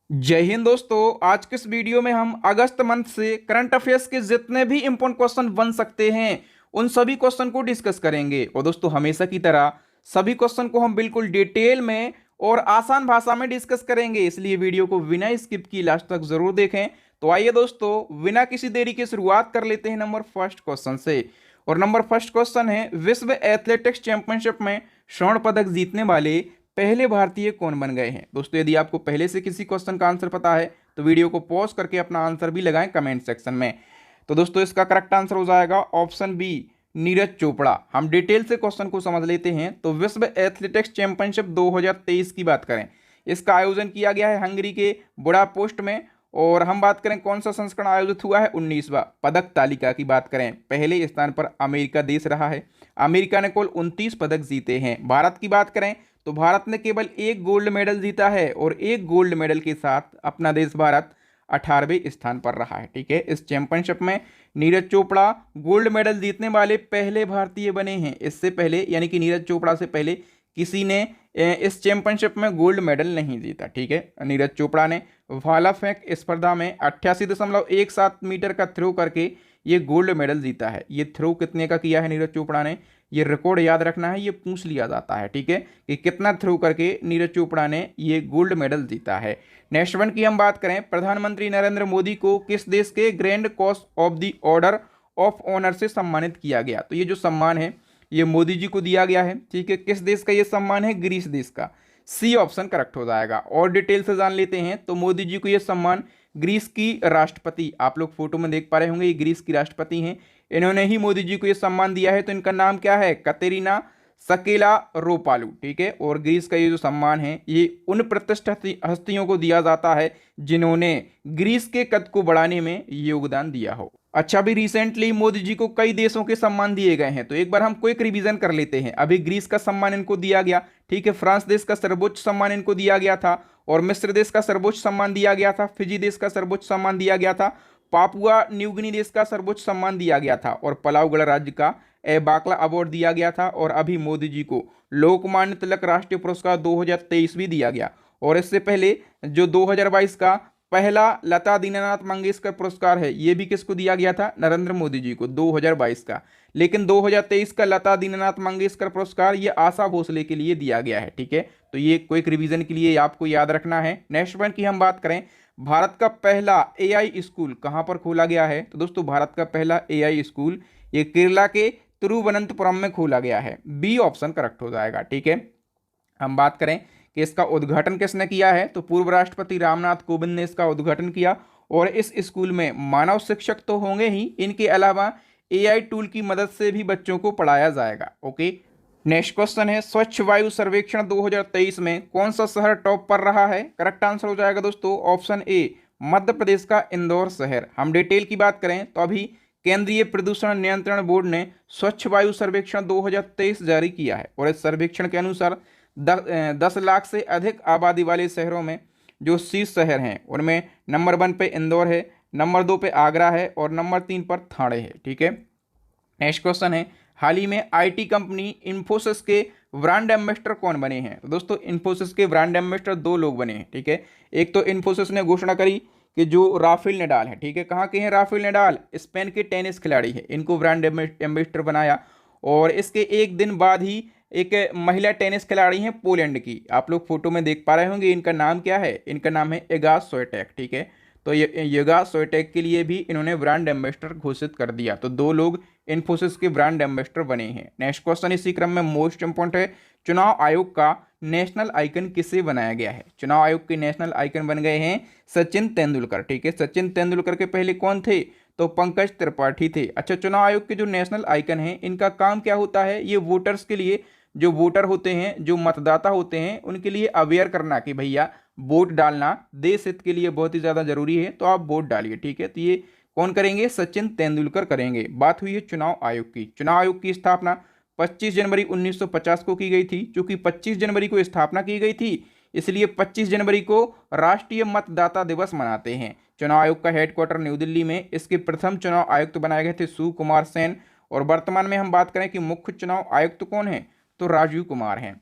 जय हिंद दोस्तों। आज के इस वीडियो में हम अगस्त मंथ से करंट अफेयर्स के जितने भी इंपॉर्टेंट क्वेश्चन बन सकते हैं उन सभी क्वेश्चन को डिस्कस करेंगे। और दोस्तों हमेशा की तरह सभी क्वेश्चन को हम बिल्कुल डिटेल में और आसान भाषा में डिस्कस करेंगे, इसलिए वीडियो को बिना स्किप की लास्ट तक जरूर देखें। तो आइए दोस्तों बिना किसी देरी के शुरुआत कर लेते हैं नंबर फर्स्ट क्वेश्चन से। और नंबर फर्स्ट क्वेश्चन है, विश्व एथलेटिक्स चैंपियनशिप में स्वर्ण पदक जीतने वाले पहले भारतीय कौन बन गए हैं। दोस्तों यदि आपको पहले से किसी क्वेश्चन का आंसर पता है तो वीडियो को पॉज करके अपना आंसर भी लगाएं कमेंट सेक्शन में। तो दोस्तों इसका करेक्ट आंसर हो जाएगा ऑप्शन बी, नीरज चोपड़ा। हम डिटेल से क्वेश्चन को समझ लेते हैं। तो विश्व एथलेटिक्स चैंपियनशिप 2023 की बात करें, इसका आयोजन किया गया है हंगरी के बुडापेस्ट में। और हम बात करें कौन सा संस्करण आयोजित हुआ है, 19वां। पदक तालिका की बात करें, पहले स्थान पर अमेरिका देश रहा है। अमेरिका ने कुल 29 पदक जीते हैं। भारत की बात करें तो भारत ने केवल एक गोल्ड मेडल जीता है और एक गोल्ड मेडल के साथ अपना देश भारत 18वें स्थान पर रहा है। ठीक है, इस चैंपियनशिप में नीरज चोपड़ा गोल्ड मेडल जीतने वाले पहले भारतीय बने हैं। इससे पहले यानी कि नीरज चोपड़ा से पहले किसी ने इस चैंपियनशिप में गोल्ड मेडल नहीं जीता। ठीक है, नीरज चोपड़ा ने भाला फेंक स्पर्धा में 88.17 मीटर का थ्रो करके ये गोल्ड मेडल जीता है। ये थ्रो कितने का किया है नीरज चोपड़ा ने, ये रिकॉर्ड याद रखना है, ये पूछ लिया जाता है। ठीक है, कि कितना थ्रो करके नीरज चोपड़ा ने ये गोल्ड मेडल जीता है। नेक्स्ट वन की हम बात करें, प्रधानमंत्री नरेंद्र मोदी को किस देश के grand cross of the order of honour से सम्मानित किया गया। तो ये जो सम्मान है ये मोदी जी को दिया गया है। ठीक है, किस देश का ये सम्मान है, ग्रीस देश का। सी ऑप्शन करेक्ट हो जाएगा। और डिटेल से जान लेते हैं तो मोदी जी को ये सम्मान ग्रीस की राष्ट्रपति, आप लोग फोटो में देख पा रहे होंगे, ये ग्रीस की राष्ट्रपति हैं, इन्होंने ही मोदी जी को ये सम्मान दिया है। तो इनका नाम क्या है, कतेरिना सकेला रोपालू। ठीक है, और ग्रीस का ये जो सम्मान है ये उन प्रतिष्ठित हस्तियों को दिया जाता है जिन्होंने ग्रीस के कद को बढ़ाने में योगदान दिया हो। अच्छा, भी रिसेंटली मोदी जी को कई देशों के सम्मान दिए गए हैं, तो एक बार हम क्विक रिवीजन कर लेते हैं। अभी ग्रीस का सम्मान इनको दिया गया। ठीक है, फ्रांस देश का सर्वोच्च सम्मान इनको दिया गया था, और मिस्र देश का सर्वोच्च सम्मान दिया गया था, फिजी देश का सर्वोच्च सम्मान दिया गया था, पापुआ न्यूगिनी देश का सर्वोच्च सम्मान दिया गया था, और पलाऊ गणराज्य का बाकला अवार्ड दिया गया था। और अभी मोदी जी को लोकमान्य तिलक राष्ट्रीय पुरस्कार 2023 भी दिया गया। और इससे पहले जो 2022 का पहला लता दीनानाथ मंगेशकर पुरस्कार है ये भी किसको दिया गया था, नरेंद्र मोदी जी को, 2022 का। लेकिन 2023 का लता दीनानाथ मंगेशकर पुरस्कार ये आशा भोसले के लिए दिया गया है। ठीक है, तो ये क्विक रिवीजन के लिए आपको याद रखना है। नेक्स्ट वन की हम बात करें, भारत का पहला एआई स्कूल कहां पर खोला गया है। तो दोस्तों भारत का पहला एआई स्कूल ये केरला के तिरुवनंतपुरम में खोला गया है। बी ऑप्शन करेक्ट हो जाएगा। ठीक है, हम बात करें कि इसका उद्घाटन किसने किया है, तो पूर्व राष्ट्रपति रामनाथ कोविंद ने इसका उद्घाटन किया। और इस स्कूल में मानव शिक्षक तो होंगे ही, इनके अलावा एआई टूल की मदद से भी बच्चों को पढ़ाया जाएगा। ओके, नेक्स्ट क्वेश्चन है, स्वच्छ वायु सर्वेक्षण 2023 में कौन सा शहर टॉप पर रहा है। करेक्ट आंसर हो जाएगा दोस्तों ऑप्शन ए, मध्य प्रदेश का इंदौर शहर। हम डिटेल की बात करें तो अभी केंद्रीय प्रदूषण नियंत्रण बोर्ड ने स्वच्छ वायु सर्वेक्षण 2023 जारी किया है। और इस सर्वेक्षण के अनुसार 10 लाख से अधिक आबादी वाले शहरों में जो शीर्ष शहर हैं उनमें नंबर 1 पे इंदौर है, नंबर 2 पे आगरा है, और नंबर 3 पर ठाणे है। ठीक है, नेक्स्ट क्वेश्चन है, हाल ही में आईटी कंपनी इन्फोसिस के ब्रांड एम्बेसडर कौन बने हैं। तो दोस्तों इन्फोसिस के ब्रांड एम्बेसडर 2 लोग बने हैं। ठीक है, एक तो इन्फोसिस ने घोषणा करी कि जो राफेल नडाल है, ठीक है, कहाँ के हैं राफेल नडाल, स्पेन के टेनिस खिलाड़ी है, इनको ब्रांड एम्बेसडर बनाया। और इसके एक दिन बाद ही एक महिला टेनिस खिलाड़ी हैं पोलैंड की, आप लोग फोटो में देख पा रहे होंगे, इनका नाम क्या है, इनका नाम है इगा स्विएटेक। ठीक है, तो ये इगा स्विएटेक के लिए भी इन्होंने ब्रांड एम्बेसडर घोषित कर दिया। तो 2 लोग इन्फोसिस के ब्रांड एम्बेसडर बने हैं। नेक्स्ट क्वेश्चन इसी क्रम में मोस्ट इंपॉर्टेंट है, चुनाव आयोग का नेशनल आइकन किसे बनाया गया है। चुनाव आयोग के नेशनल आइकन बन गए हैं सचिन तेंदुलकर। ठीक है, सचिन तेंदुलकर के पहले कौन थे, तो पंकज त्रिपाठी थे। अच्छा, चुनाव आयोग के जो नेशनल आइकन हैं इनका काम क्या होता है, ये वोटर्स के लिए, जो वोटर होते हैं, जो मतदाता होते हैं, उनके लिए अवेयर करना कि भैया वोट डालना देश हित के लिए बहुत ही ज़्यादा जरूरी है, तो आप वोट डालिए। ठीक है, तो ये कौन करेंगे, सचिन तेंदुलकर करेंगे। बात हुई है चुनाव आयोग की। चुनाव आयोग की स्थापना 25 जनवरी 1950 को की गई थी। चूंकि 25 जनवरी को स्थापना की गई थी इसलिए 25 जनवरी को राष्ट्रीय मतदाता दिवस मनाते हैं। चुनाव आयोग का हेडक्वार्टर न्यू दिल्ली में। इसके प्रथम चुनाव आयुक्त बनाए गए थे सुकुमार सेन। और वर्तमान में हम बात करें कि मुख्य चुनाव आयुक्त कौन है, तो राजीव कुमार हैं।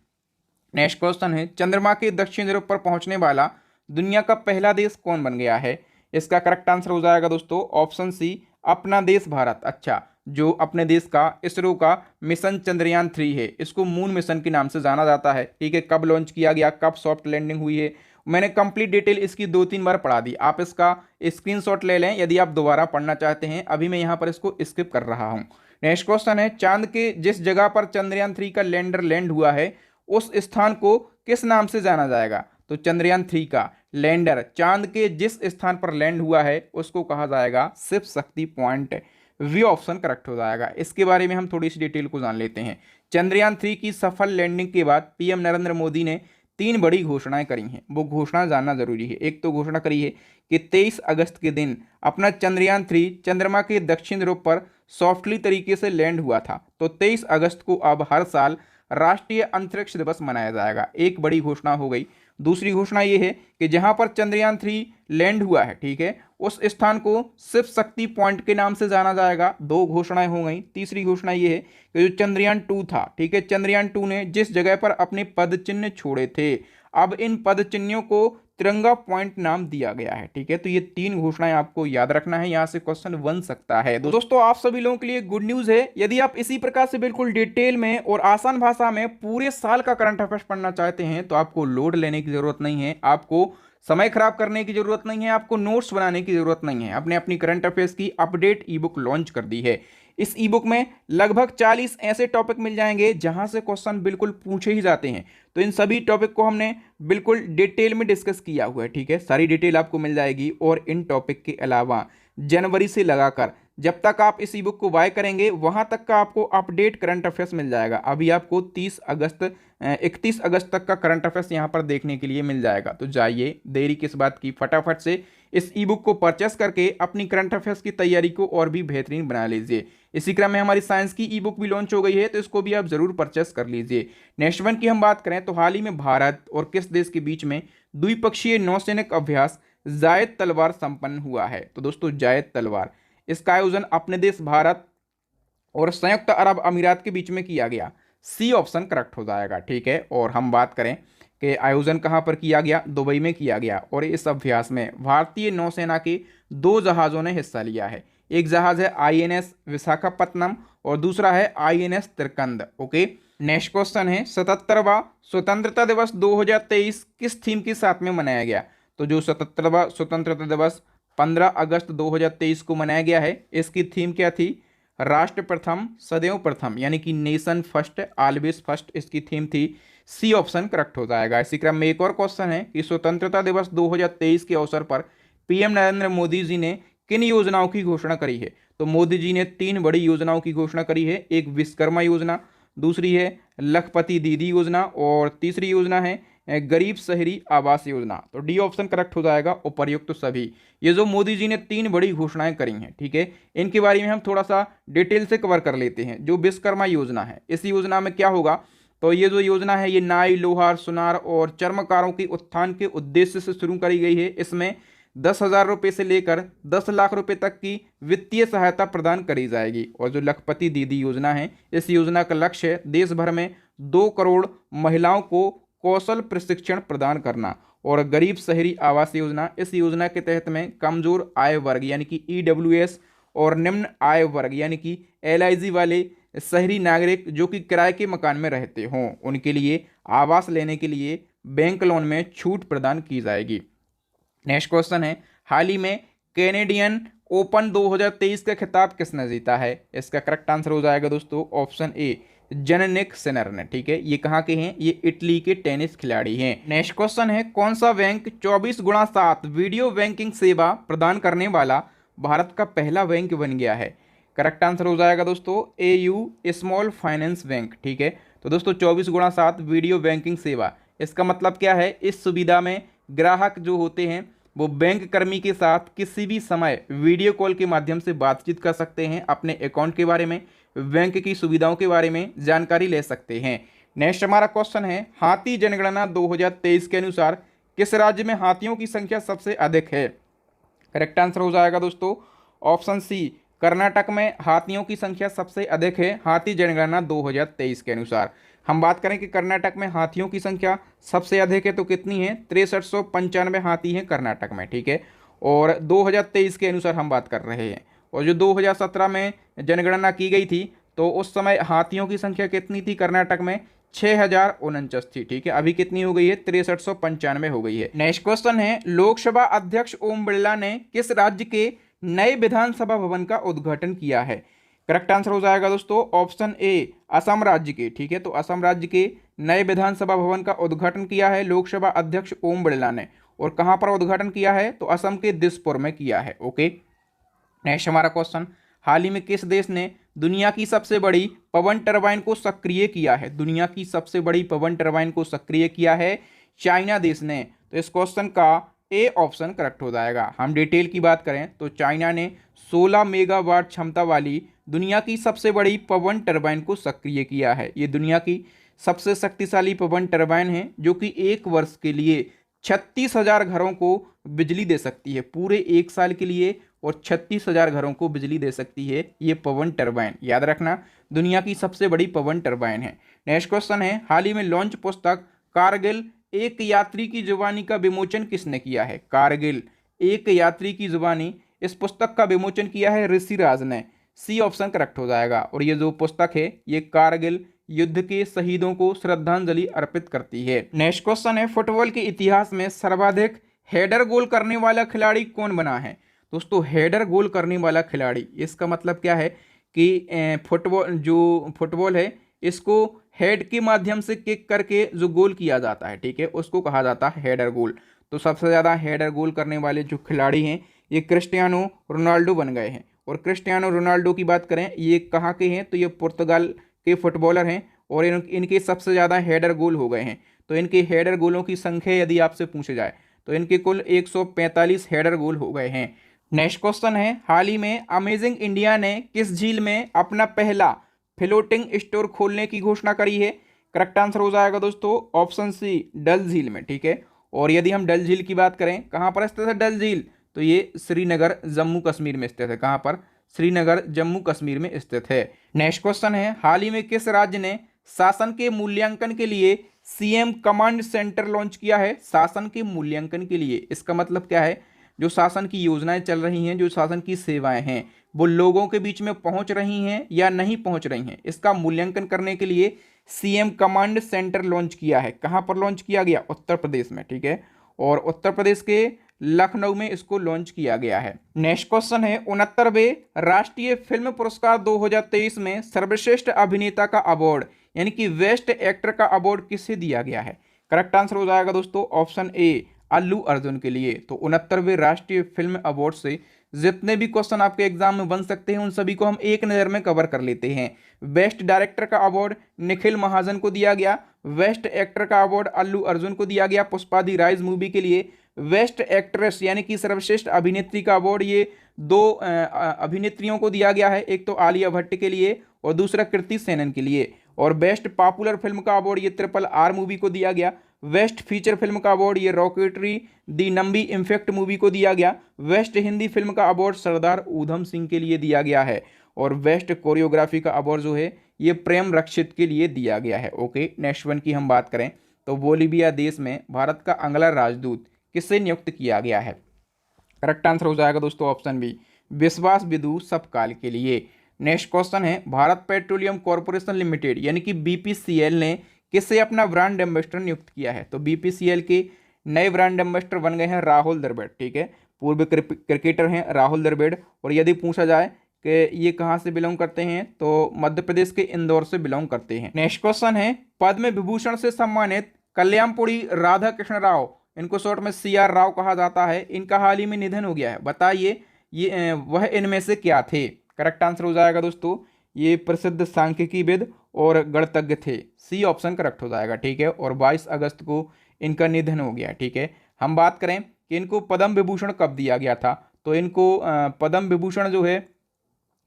नेक्स्ट क्वेश्चन है, चंद्रमा के दक्षिण ध्रुव पर पहुंचने वाला दुनिया का पहला देश कौन बन गया है? इसका करेक्ट आंसर हो जाएगा दोस्तों ऑप्शन सी, अपना देश भारत। अच्छा, जो अपने देश का इसरो का मिशन चंद्रयान 3 है, इसको मून मिशन के नाम से जाना जाता है। ठीक है, कब लॉन्च किया गया, कब सॉफ्ट लैंडिंग हुई है, मैंने कंप्लीट डिटेल इसकी 2-3 बार पढ़ा दी। आप इसका स्क्रीनशॉट ले लें यदि आप दोबारा पढ़ना चाहते हैं। अभी मैं यहाँ पर इसको स्किप कर रहा हूँ। नेक्स्ट क्वेश्चन है, चांद के जिस जगह पर चंद्रयान 3 का लैंडर लैंड हुआ है उस स्थान को किस नाम से जाना जाएगा? तो चंद्रयान 3 का लैंडर चांद के जिस स्थान पर लैंड हुआ है उसको कहा जाएगा Shiv Shakti point. We option correct हो जाएगा। इसके बारे में हम थोड़ी सी डिटेल को जान लेते हैं। चंद्रयान 3 की सफल लैंडिंग के बाद पीएम नरेंद्र मोदी ने 3 बड़ी घोषणाएं करी हैं। वो घोषणा जानना जरूरी है। एक तो घोषणा करी है कि 23 अगस्त के दिन अपना चंद्रयान 3 चंद्रमा के दक्षिण ध्रुव पर सॉफ्टली तरीके से लैंड हुआ था। तो 23 अगस्त को अब हर साल राष्ट्रीय अंतरिक्ष दिवस मनाया जाएगा। एक बड़ी घोषणा हो गई। दूसरी घोषणा ये है कि जहां पर चंद्रयान 3 लैंड हुआ है, ठीक है, उस स्थान को शिव शक्ति पॉइंट के नाम से जाना जाएगा। 2 घोषणाएं हो गई। तीसरी घोषणा ये है कि जो चंद्रयान 2 था, ठीक है, चंद्रयान 2 ने जिस जगह पर अपने पद चिन्ह छोड़े थे, अब इन पद चिन्हों को तिरंगा पॉइंट नाम दिया गया है। ठीक है, तो ये 3 घोषणाएं आपको याद रखना है, यहां से क्वेश्चन बन सकता है। दोस्तों, आप सभी लोगों के लिए गुड न्यूज है। यदि आप इसी प्रकार से बिल्कुल डिटेल में और आसान भाषा में पूरे साल का करंट अफेयर्स पढ़ना चाहते हैं तो आपको लोड लेने की जरूरत नहीं है, आपको समय खराब करने की जरूरत नहीं है, आपको नोट्स बनाने की जरूरत नहीं है। अपने अपनी करंट अफेयर्स की अपडेट ई बुक लॉन्च कर दी है। इस ई बुक में लगभग 40 ऐसे टॉपिक मिल जाएंगे जहां से क्वेश्चन बिल्कुल पूछे ही जाते हैं। तो इन सभी टॉपिक को हमने बिल्कुल डिटेल में डिस्कस किया हुआ है। ठीक है, सारी डिटेल आपको मिल जाएगी। और इन टॉपिक के अलावा जनवरी से लगाकर जब तक आप इस ई बुक को बाय करेंगे वहां तक का आपको अपडेट करंट अफेयर्स मिल जाएगा। अभी आपको 31 अगस्त तक का करंट अफेयर्स यहां पर देखने के लिए मिल जाएगा। तो जाइए, देरी किस बात की, फटाफट से इस ई बुक को परचेस करके अपनी करंट अफेयर्स की तैयारी को और भी बेहतरीन बना लीजिए। इसी क्रम में हमारी साइंस की ई बुक भी लॉन्च हो गई है, तो इसको भी आप जरूर परचेस कर लीजिए। नेक्स्ट वन की हम बात करें तो हाल ही में भारत और किस देश के बीच में द्विपक्षीय नौसैनिक अभ्यास जायद तलवार संपन्न हुआ है? तो दोस्तों, जायद तलवार, इसका आयोजन अपने देश भारत और संयुक्त अरब अमीरात के बीच में किया गया। सी ऑप्शन करेक्ट हो जाएगा। ठीक है, और हम बात करें कि आयोजन कहां पर किया गया? दुबई में किया गया। और इस अभ्यास में भारतीय नौसेना के 2 जहाजों ने हिस्सा लिया है। एक जहाज है आईएनएस विशाखापत्तनम और दूसरा है आईएनएस तिरकंद। ओके, नेक्स्ट क्वेश्चन है, 77वां स्वतंत्रता दिवस 2023 किस थीम के साथ में मनाया गया? तो जो 77वां स्वतंत्रता दिवस 15 अगस्त 2023 को मनाया गया है, इसकी थीम क्या थी? राष्ट्र प्रथम सदैव प्रथम, यानी कि नेशन फर्स्ट ऑलवेज फर्स्ट इसकी थीम थी। सी ऑप्शन करेक्ट हो जाएगा। इसी क्रम में एक और क्वेश्चन है कि स्वतंत्रता दिवस 2023 के अवसर पर पीएम नरेंद्र मोदी जी ने किन योजनाओं की घोषणा करी है? तो मोदी जी ने 3 बड़ी योजनाओं की घोषणा करी है। एक विश्वकर्मा योजना, दूसरी है लखपति दीदी योजना और तीसरी योजना है गरीब शहरी आवास योजना। तो डी ऑप्शन करेक्ट हो जाएगा, उपर्युक्त सभी। ये जो मोदी जी ने 3 बड़ी घोषणाएं करी हैं, ठीक है, इनके बारे में हम थोड़ा सा डिटेल से कवर कर लेते हैं। जो विश्वकर्मा योजना है, इस योजना में क्या होगा? तो ये जो योजना है ये नाई, लोहार, सुनार और चर्मकारों के उत्थान के उद्देश्य से शुरू करी गई है। इसमें 10,000 रुपये से लेकर 10 लाख रुपए तक की वित्तीय सहायता प्रदान करी जाएगी। और जो लखपति दीदी योजना है, इस योजना का लक्ष्य देश भर में 2 करोड़ महिलाओं को कौशल प्रशिक्षण प्रदान करना। और गरीब शहरी आवास योजना, इस योजना के तहत में कमजोर आय वर्ग यानी कि ईडब्ल्यूएस और निम्न आय वर्ग यानी कि एलआईजी वाले शहरी नागरिक जो कि किराए के मकान में रहते हों, उनके लिए आवास लेने के लिए बैंक लोन में छूट प्रदान की जाएगी। नेक्स्ट क्वेश्चन है, हाल ही में कैनेडियन ओपन 2023 का खिताब किसने जीता है? इसका करेक्ट आंसर हो जाएगा दोस्तों ऑप्शन ए, जेनेनिक सिनर ने। ठीक है, ये कहाँ के हैं? ये इटली के टेनिस खिलाड़ी हैं। नेक्स्ट क्वेश्चन है, कौन सा बैंक 24x7 वीडियो बैंकिंग सेवा प्रदान करने वाला भारत का पहला बैंक बन गया है? करेक्ट आंसर हो जाएगा दोस्तों एयू स्मॉल फाइनेंस बैंक। ठीक है, तो दोस्तों 24x7 वीडियो बैंकिंग सेवा, इसका मतलब क्या है? इस सुविधा में ग्राहक जो होते हैं वो बैंक कर्मी के साथ किसी भी समय वीडियो कॉल के माध्यम से बातचीत कर सकते हैं, अपने अकाउंट के बारे में, बैंक की सुविधाओं के बारे में जानकारी ले सकते हैं। नेक्स्ट हमारा क्वेश्चन है, हाथी जनगणना 2023 के अनुसार किस राज्य में हाथियों की संख्या सबसे अधिक है? करेक्ट आंसर हो जाएगा दोस्तों ऑप्शन सी, कर्नाटक में हाथियों की संख्या सबसे अधिक है हाथी जनगणना 2023 के अनुसार। हम बात करें कि कर्नाटक में हाथियों की संख्या सबसे अधिक है तो कितनी है, 6395 हाथी हैं कर्नाटक में, ठीक है। और 2023 के अनुसार हम बात कर रहे हैं, और जो 2017 में जनगणना की गई थी तो उस समय हाथियों की संख्या कितनी थी कर्नाटक में, 6049 थी, ठीक है। अभी कितनी हो गई है, 6395 हो गई है। नेक्स्ट क्वेश्चन है, लोकसभा अध्यक्ष ओम बिरला ने किस राज्य के नए विधानसभा भवन का उद्घाटन किया है। करेक्ट आंसर हो जाएगा दोस्तों ऑप्शन ए, असम राज्य के, ठीक है। तो असम राज्य के नए विधानसभा भवन का उद्घाटन किया है लोकसभा अध्यक्ष ओम बिरला ने, और कहां पर उद्घाटन किया है, तो असम के दिसपुर में किया है, ओके। नेक्स्ट हमारा क्वेश्चन, हाल ही में किस देश ने दुनिया की सबसे बड़ी पवन टरबाइन को सक्रिय किया है। दुनिया की सबसे बड़ी पवन टरबाइन को सक्रिय किया है चाइना देश ने। तो इस क्वेश्चन का ए ऑप्शन करेक्ट हो जाएगा। हम डिटेल की बात करें तो चाइना ने 16 मेगावाट क्षमता वाली दुनिया की सबसे बड़ी पवन टरबाइन को सक्रिय किया है। ये दुनिया की सबसे शक्तिशाली पवन टरबाइन है जो कि एक वर्ष के लिए 36,000 घरों को बिजली दे सकती है, पूरे एक साल के लिए, और 36,000 घरों को बिजली दे सकती है ये पवन टरबाइन। याद रखना, दुनिया की सबसे बड़ी पवन टरबाइन है। नेक्स्ट क्वेश्चन है, हाल ही में लॉन्च पुस्तक कारगिल एक यात्री की जुबानी का विमोचन किसने किया है। कारगिल एक यात्री की जुबानी, इस पुस्तक का विमोचन किया है ऋषिराज ने। सी ऑप्शन करेक्ट हो जाएगा। और ये जो पुस्तक है ये कारगिल युद्ध के शहीदों को श्रद्धांजलि अर्पित करती है। नेक्स्ट क्वेश्चन है, फुटबॉल के इतिहास में सर्वाधिक हेडर गोल करने वाला खिलाड़ी कौन बना है। दोस्तों हेडर गोल करने वाला खिलाड़ी, इसका मतलब क्या है कि फुटबॉल है इसको हेड के माध्यम से किक करके जो गोल किया जाता है, ठीक है, उसको कहा जाता है हेडर गोल। तो सबसे ज़्यादा हेडर गोल करने वाले जो खिलाड़ी हैं ये क्रिस्टियानो रोनाल्डो बन गए हैं। और क्रिस्टियानो रोनाल्डो की बात करें ये कहाँ के हैं, तो ये पुर्तगाल के फुटबॉलर हैं, और इनके सबसे ज़्यादा हेडर गोल हो गए हैं। तो इनके हेडर गोलों की संख्या यदि आपसे पूछे जाए तो इनके कुल 145 हेडर गोल हो गए हैं। नेक्स्ट क्वेश्चन है, हाल ही में अमेजिंग इंडिया ने किस झील में अपना पहला फ्लोटिंग स्टोर खोलने की घोषणा करी है। करेक्ट आंसर हो जाएगा दोस्तों ऑप्शन सी, डल झील में, ठीक है। और यदि हम डल झील की बात करें, कहाँ पर स्थित है डल झील, तो ये श्रीनगर जम्मू कश्मीर में स्थित है। कहाँ पर, श्रीनगर जम्मू कश्मीर में स्थित है। नेक्स्ट क्वेश्चन है, हाल ही में किस राज्य ने शासन के मूल्यांकन के लिए सीएम कमांड सेंटर लॉन्च किया है। शासन के मूल्यांकन के लिए, इसका मतलब क्या है, जो शासन की योजनाएं चल रही हैं, जो शासन की सेवाएं हैं वो लोगों के बीच में पहुंच रही हैं या नहीं पहुंच रही हैं, इसका मूल्यांकन करने के लिए सीएम कमांड सेंटर लॉन्च किया है। कहां पर लॉन्च किया गया, उत्तर प्रदेश में, ठीक है। और उत्तर प्रदेश के लखनऊ में इसको लॉन्च किया गया है। नेक्स्ट क्वेश्चन है, 69वें राष्ट्रीय फिल्म पुरस्कार 2023 में सर्वश्रेष्ठ अभिनेता का अवार्ड यानी कि बेस्ट एक्टर का अवार्ड किसे दिया गया है। करेक्ट आंसर हो जाएगा दोस्तों ऑप्शन ए, अल्लू अर्जुन के लिए। तो 69वें राष्ट्रीय फिल्म अवार्ड से जितने भी क्वेश्चन आपके एग्जाम में बन सकते हैं उन सभी को हम एक नज़र में कवर कर लेते हैं। बेस्ट डायरेक्टर का अवार्ड निखिल महाजन को दिया गया। बेस्ट एक्टर का अवार्ड अल्लू अर्जुन को दिया गया पुष्पा दी राइज मूवी के लिए। बेस्ट एक्ट्रेस यानी कि सर्वश्रेष्ठ अभिनेत्री का अवार्ड ये दो अभिनेत्रियों को दिया गया है, एक तो आलिया भट्ट के लिए और दूसरा कृति सेनन के लिए। और बेस्ट पॉपुलर फिल्म का अवार्ड ये RRR मूवी को दिया गया। बेस्ट फीचर फिल्म का अवार्ड ये रॉकेटरी दी नंबी इम्फेक्ट मूवी को दिया गया। बेस्ट हिंदी फिल्म का अवार्ड सरदार ऊधम सिंह के लिए दिया गया है। और बेस्ट कोरियोग्राफी का अवार्ड जो है ये प्रेम रक्षित के लिए दिया गया है। ओके, नेक्स्ट वन की हम बात करें तो बोलीविया देश में भारत का अगला राजदूत किससे नियुक्त किया गया है। करेक्ट आंसर हो जाएगा दोस्तों ऑप्शन बी, विश्वास बिदु सबकाल के लिए। नेक्स्ट क्वेश्चन है, भारत पेट्रोलियम कॉर्पोरेशन लिमिटेड यानी कि BPCL ने किससे अपना ब्रांड एम्बेसडर नियुक्त किया है। तो BPCL के नए ब्रांड एम्बेसडर बन गए हैं राहुल द्रविड़, ठीक है। पूर्व क्रिकेटर हैं राहुल द्रविड़। और यदि पूछा जाए कि ये कहाँ से बिलोंग करते हैं तो मध्य प्रदेश के इंदौर से बिलोंग करते हैं। नेक्स्ट क्वेश्चन है, पद्म विभूषण से सम्मानित कल्याणपुरी राधा कृष्ण राव, इनको शॉर्ट में CR राव कहा जाता है, इनका हाल ही में निधन हो गया है। बताइए ये वह इनमें से क्या थे। करेक्ट आंसर हो जाएगा दोस्तों ये प्रसिद्ध सांख्यिकीविद और गणितज्ञ थे। सी ऑप्शन करेक्ट हो जाएगा, ठीक है। और 22 अगस्त को इनका निधन हो गया, ठीक है। हम बात करें कि इनको पद्म विभूषण कब दिया गया था, तो इनको पद्म विभूषण जो है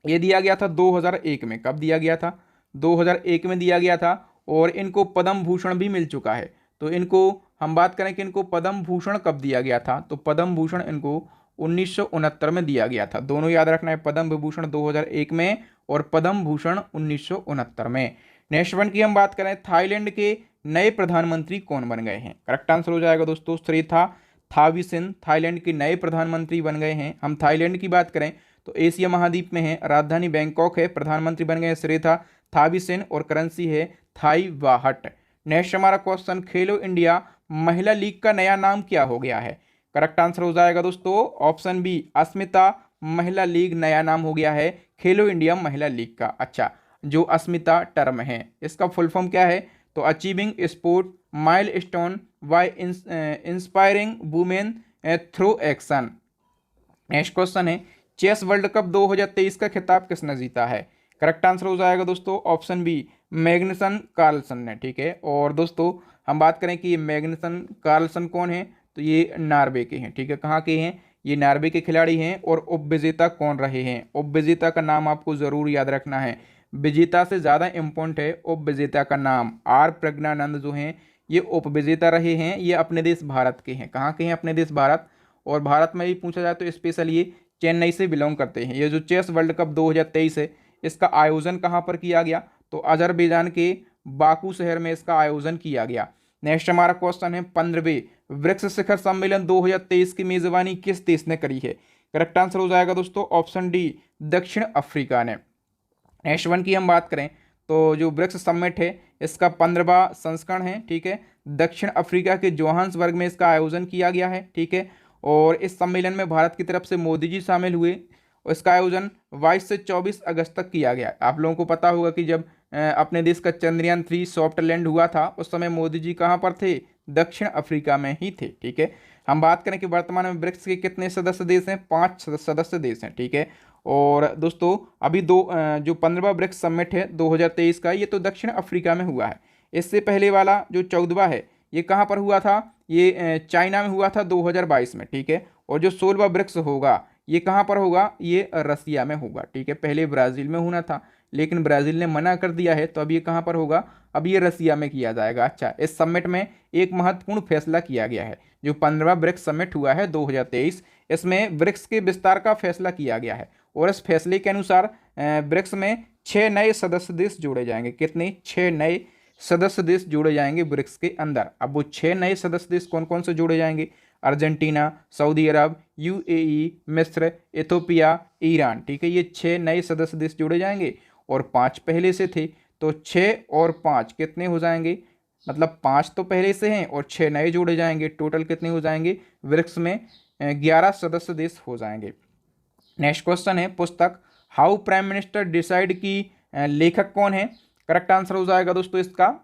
ये दिया गया था 2001 में। कब दिया गया था, 2001 में दिया गया था। और इनको पद्म भूषण भी मिल चुका है। तो इनको हम बात करें कि इनको पद्म भूषण कब दिया गया था, तो पद्म भूषण इनको 1969 में दिया गया था। दोनों याद रखना है, पद्म विभूषण 2001 में और पद्म भूषण 1969 में। नेक्स्ट वन की हम बात करें, थाईलैंड के नए प्रधानमंत्री कौन बन गए हैं? करेक्ट आंसर हो जाएगा दोस्तों श्रीथा थाविसिन थाईलैंड के नए प्रधानमंत्री बन गए हैं। हम थाईलैंड की बात करें तो एशिया महाद्वीप में है, राजधानी बैंकॉक है, प्रधानमंत्री बन गए हैं श्रीथा थाविसिन और करेंसी है थाई वाहट। नेक्स्ट हमारा क्वेश्चन, खेलो इंडिया महिला लीग का नया नाम क्या हो गया है? करेक्ट आंसर हो जाएगा दोस्तों ऑप्शन बी, अस्मिता महिला लीग नया नाम हो गया है खेलो इंडिया महिला लीग का। अच्छा, जो अस्मिता टर्म है इसका फुल फॉर्म क्या है? तो achieving sport milestone by inspiring women through action. Next question है, चेस वर्ल्ड कप 2023 का खिताब किसने जीता है? करेक्ट आंसर हो जाएगा दोस्तों ऑप्शन बी, मैग्नसन कार्लसन ने। ठीक है, और दोस्तों हम बात करें कि ये मैग्नसन कार्लसन कौन है, तो ये नॉर्वे के हैं। ठीक है, कहाँ के हैं? ये नॉर्वे के खिलाड़ी हैं। और उपविजेता कौन रहे हैं? उपविजेता का नाम आपको जरूर याद रखना है, विजेता से ज़्यादा इम्पोर्टेंट है उपविजेता का नाम। आर प्रज्ञानंद जो हैं ये उपविजेता रहे हैं, ये अपने देश भारत के हैं। कहाँ के हैं? अपने देश भारत। और भारत में भी पूछा जाए तो स्पेशल ये चेन्नई से बिलोंग करते हैं। ये जो चेस वर्ल्ड कप 2023 है इसका आयोजन कहाँ पर किया गया? तो अजरबैजान के बाकू शहर में इसका आयोजन किया गया। नेक्स्ट हमारा क्वेश्चन है, 15वें ब्रिक्स शिखर सम्मेलन 2023 की मेजबानी किस देश ने करी है? करेक्ट आंसर हो जाएगा दोस्तों ऑप्शन डी, दक्षिण अफ्रीका ने। नेक्स्ट वन की हम बात करें तो जो ब्रिक्स समिट है इसका 15वां संस्करण है। ठीक है, दक्षिण अफ्रीका के जोहान्सबर्ग में इसका आयोजन किया गया है। ठीक है, और इस सम्मेलन में भारत की तरफ से मोदी जी शामिल हुए और इसका आयोजन 22 से 24 अगस्त तक किया गया। आप लोगों को पता होगा कि जब अपने देश का चंद्रयान 3 सॉफ्ट लैंड हुआ था उस समय मोदी जी कहाँ पर थे? दक्षिण अफ्रीका में ही थे। ठीक है, हम बात करें कि वर्तमान में ब्रिक्स के कितने सदस्य देश हैं? 5 सदस्य देश हैं। ठीक है, और दोस्तों अभी जो 15वां ब्रिक्स समिट है 2023 का ये तो दक्षिण अफ्रीका में हुआ है। इससे पहले वाला जो 14वां है ये कहाँ पर हुआ था? ये चाइना में हुआ था 2022 में। ठीक है, और जो 16वां ब्रिक्स होगा ये कहाँ पर होगा? ये रसिया में होगा। ठीक है, पहले ब्राज़ील में होना था लेकिन ब्राज़ील ने मना कर दिया है, तो अब ये कहाँ पर होगा? अब ये रसिया में किया जाएगा। अच्छा, इस समिट में एक महत्वपूर्ण फैसला किया गया है। जो 15वां ब्रिक्स समिट हुआ है 2023 इसमें ब्रिक्स के विस्तार का फैसला किया गया है और इस फैसले के अनुसार ब्रिक्स में 6 नए सदस्य देश जोड़े जाएंगे। कितने? 6 नए सदस्य देश जोड़े जाएंगे ब्रिक्स के अंदर। अब वो 6 नए सदस्य देश कौन कौन से जोड़े जाएंगे? अर्जेंटीना, सऊदी अरब, यूएई, मिस्र, इथोपिया, ईरान। ठीक है, ये 6 नए सदस्य देश जोड़े जाएंगे और 5 पहले से थे, तो 6 और 5 कितने हो जाएंगे? मतलब 5 तो पहले से हैं और 6 नए जोड़े जाएंगे, टोटल कितने हो जाएंगे? ब्रिक्स में 11 सदस्य देश हो जाएंगे। नेक्स्ट क्वेश्चन है, पुस्तक हाउ प्राइम मिनिस्टर डिसाइड की लेखक कौन है? करेक्ट आंसर हो जाएगा दोस्तों इसका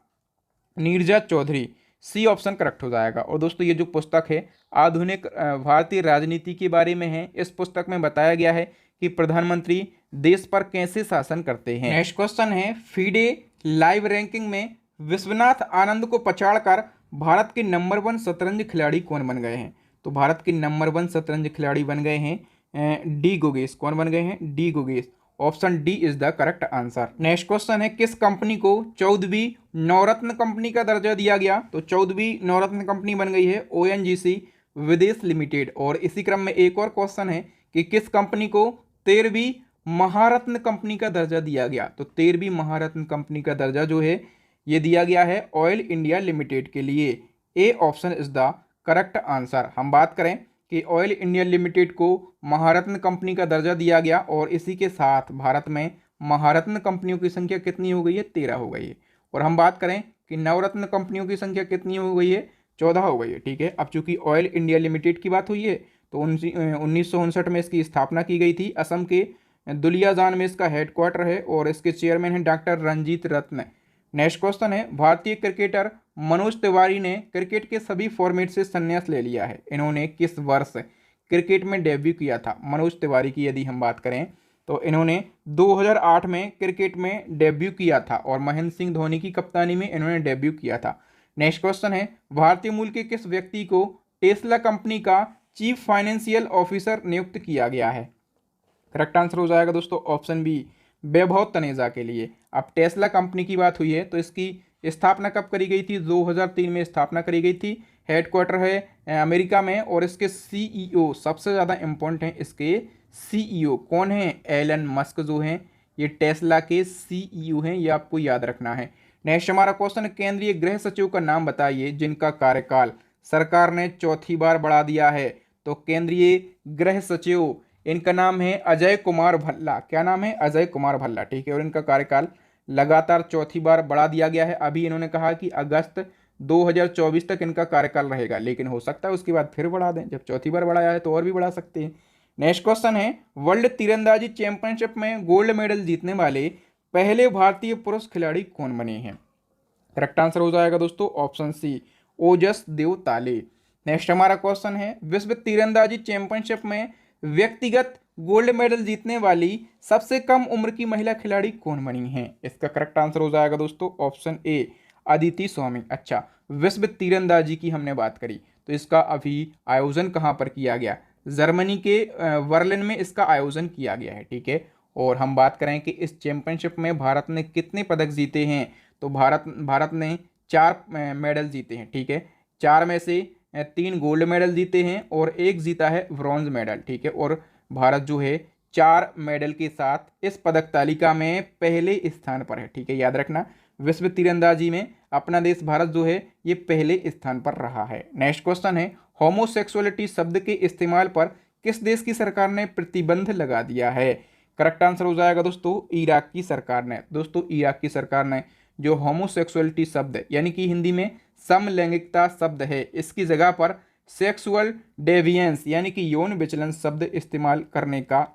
Neerja Chaudhary. C option correct हो जाएगा। और दोस्तों ये जो पुस्तक है आधुनिक भारतीय राजनीति के बारे में है। इस पुस्तक में बताया गया है कि प्रधानमंत्री देश पर कैसे शासन करते हैं। नेक्स्ट क्वेश्चन है, फीडे लाइव रैंकिंग में विश्वनाथ आनंद को पछाड़कर भारत के नंबर 1 शतरंज खिलाड़ी कौन बन गए हैं? तो भारत के नंबर 1 शतरंज खिलाड़ी बन गए हैं डी गुगेश। कौन बन गए हैं? D Gukesh. Option D is the correct answer. Next question है, किस कंपनी को 14वीं नवरत्न कंपनी का दर्जा दिया गया? तो 14वीं नवरत्न कंपनी बन गई है ओएनजीसी विदेश लिमिटेड। और इसी क्रम में एक और क्वेश्चन है कि किस कंपनी को 13वीं महारत्न कंपनी का दर्जा दिया गया? तो 13वीं महारत्न कंपनी का दर्जा जो है ये दिया गया है ऑयल इंडिया लिमिटेड के लिए। A option is the correct answer. हम बात करें कि ऑयल इंडिया लिमिटेड को महारत्न कंपनी का दर्जा दिया गया और इसी के साथ भारत में महारत्न कंपनियों की संख्या कितनी हो गई है? 13 हो गई है। और हम बात करें कि नवरत्न कंपनियों की संख्या कितनी हो गई है? 14 हो गई है। ठीक है, अब चूंकि ऑयल इंडिया लिमिटेड की बात हुई है तो 1959 में इसकी स्थापना की गई थी। असम के दुलियाजान में इसका हेडक्वार्टर है और इसके चेयरमैन हैं डॉक्टर रंजीत रत्न। नेक्स्ट क्वेश्चन है, भारतीय क्रिकेटर मनोज तिवारी ने क्रिकेट के सभी फॉर्मेट से संन्यास ले लिया है। इन्होंने किस वर्ष क्रिकेट में डेब्यू किया था? मनोज तिवारी की यदि हम बात करें तो इन्होंने 2008 में क्रिकेट में डेब्यू किया था और महेंद्र सिंह धोनी की कप्तानी में इन्होंने डेब्यू किया था। नेक्स्ट क्वेश्चन है, भारतीय मूल के किस व्यक्ति को टेस्ला कंपनी का चीफ फाइनेंशियल ऑफिसर नियुक्त किया गया है? करेक्ट आंसर हो जाएगा दोस्तों ऑप्शन बी, वैभव तनेजा के लिए। अब टेस्ला कंपनी की बात हुई है तो इसकी स्थापना कब करी गई थी? 2003 में स्थापना करी गई थी। हेडक्वार्टर है अमेरिका में और इसके सीईओ सबसे ज़्यादा इम्पोर्टेंट हैं। इसके सीईओ कौन हैं? एलन मस्क जो हैं ये टेस्ला के सीईओ हैं, ये आपको याद रखना है। नेक्स्ट हमारा क्वेश्चन, केंद्रीय गृह सचिव का नाम बताइए जिनका कार्यकाल सरकार ने चौथी बार बढ़ा दिया है। तो केंद्रीय गृह सचिव, इनका नाम है अजय कुमार भल्ला। क्या नाम है? अजय कुमार भल्ला, ठीक है। और इनका कार्यकाल लगातार चौथी बार बढ़ा दिया गया है। अभी इन्होंने कहा कि अगस्त 2024 तक इनका कार्यकाल रहेगा, लेकिन हो सकता है उसके बाद फिर बढ़ा दें। जब चौथी बार बढ़ाया है तो और भी बढ़ा सकते हैं। नेक्स्ट क्वेश्चन है, वर्ल्ड तीरंदाजी चैंपियनशिप में गोल्ड मेडल जीतने वाले पहले भारतीय पुरुष खिलाड़ी कौन बने हैं? करेक्ट आंसर हो जाएगा दोस्तों ऑप्शन सी, ओजस देव ताले। नेक्स्ट हमारा क्वेश्चन है, विश्व तीरंदाजी चैंपियनशिप में व्यक्तिगत गोल्ड मेडल जीतने वाली सबसे कम उम्र की महिला खिलाड़ी कौन बनी है? इसका करेक्ट आंसर हो जाएगा दोस्तों ऑप्शन ए, अदिति स्वामी। अच्छा, विश्व तीरंदाजी की हमने बात करी, तो इसका अभी आयोजन कहाँ पर किया गया? जर्मनी के बर्लिन में इसका आयोजन किया गया है, ठीक है। और हम बात करें कि इस चैंपियनशिप में भारत ने कितने पदक जीते हैं, तो भारत ने 4 मेडल जीते हैं, ठीक है। 4 में से 3 गोल्ड मेडल जीते हैं और 1 जीता है ब्रॉन्ज मेडल, ठीक है। और भारत जो है 4 मेडल के साथ इस पदक तालिका में पहले स्थान पर है, ठीक है। याद रखना, विश्व तीरंदाजी में अपना देश भारत जो है ये पहले स्थान पर रहा है। नेक्स्ट क्वेश्चन है, होमोसेक्सुअलिटी शब्द के इस्तेमाल पर किस देश की सरकार ने प्रतिबंध लगा दिया है? करेक्ट आंसर हो जाएगा दोस्तों इराक की सरकार ने। दोस्तों इराक की सरकार ने जो होमोसेक्सुअलिटी शब्द यानी कि हिंदी में समलैंगिकता शब्द है, इसकी जगह पर सेक्सुअल डेविएंस यानी कि यौन विचलन शब्द इस्तेमाल करने का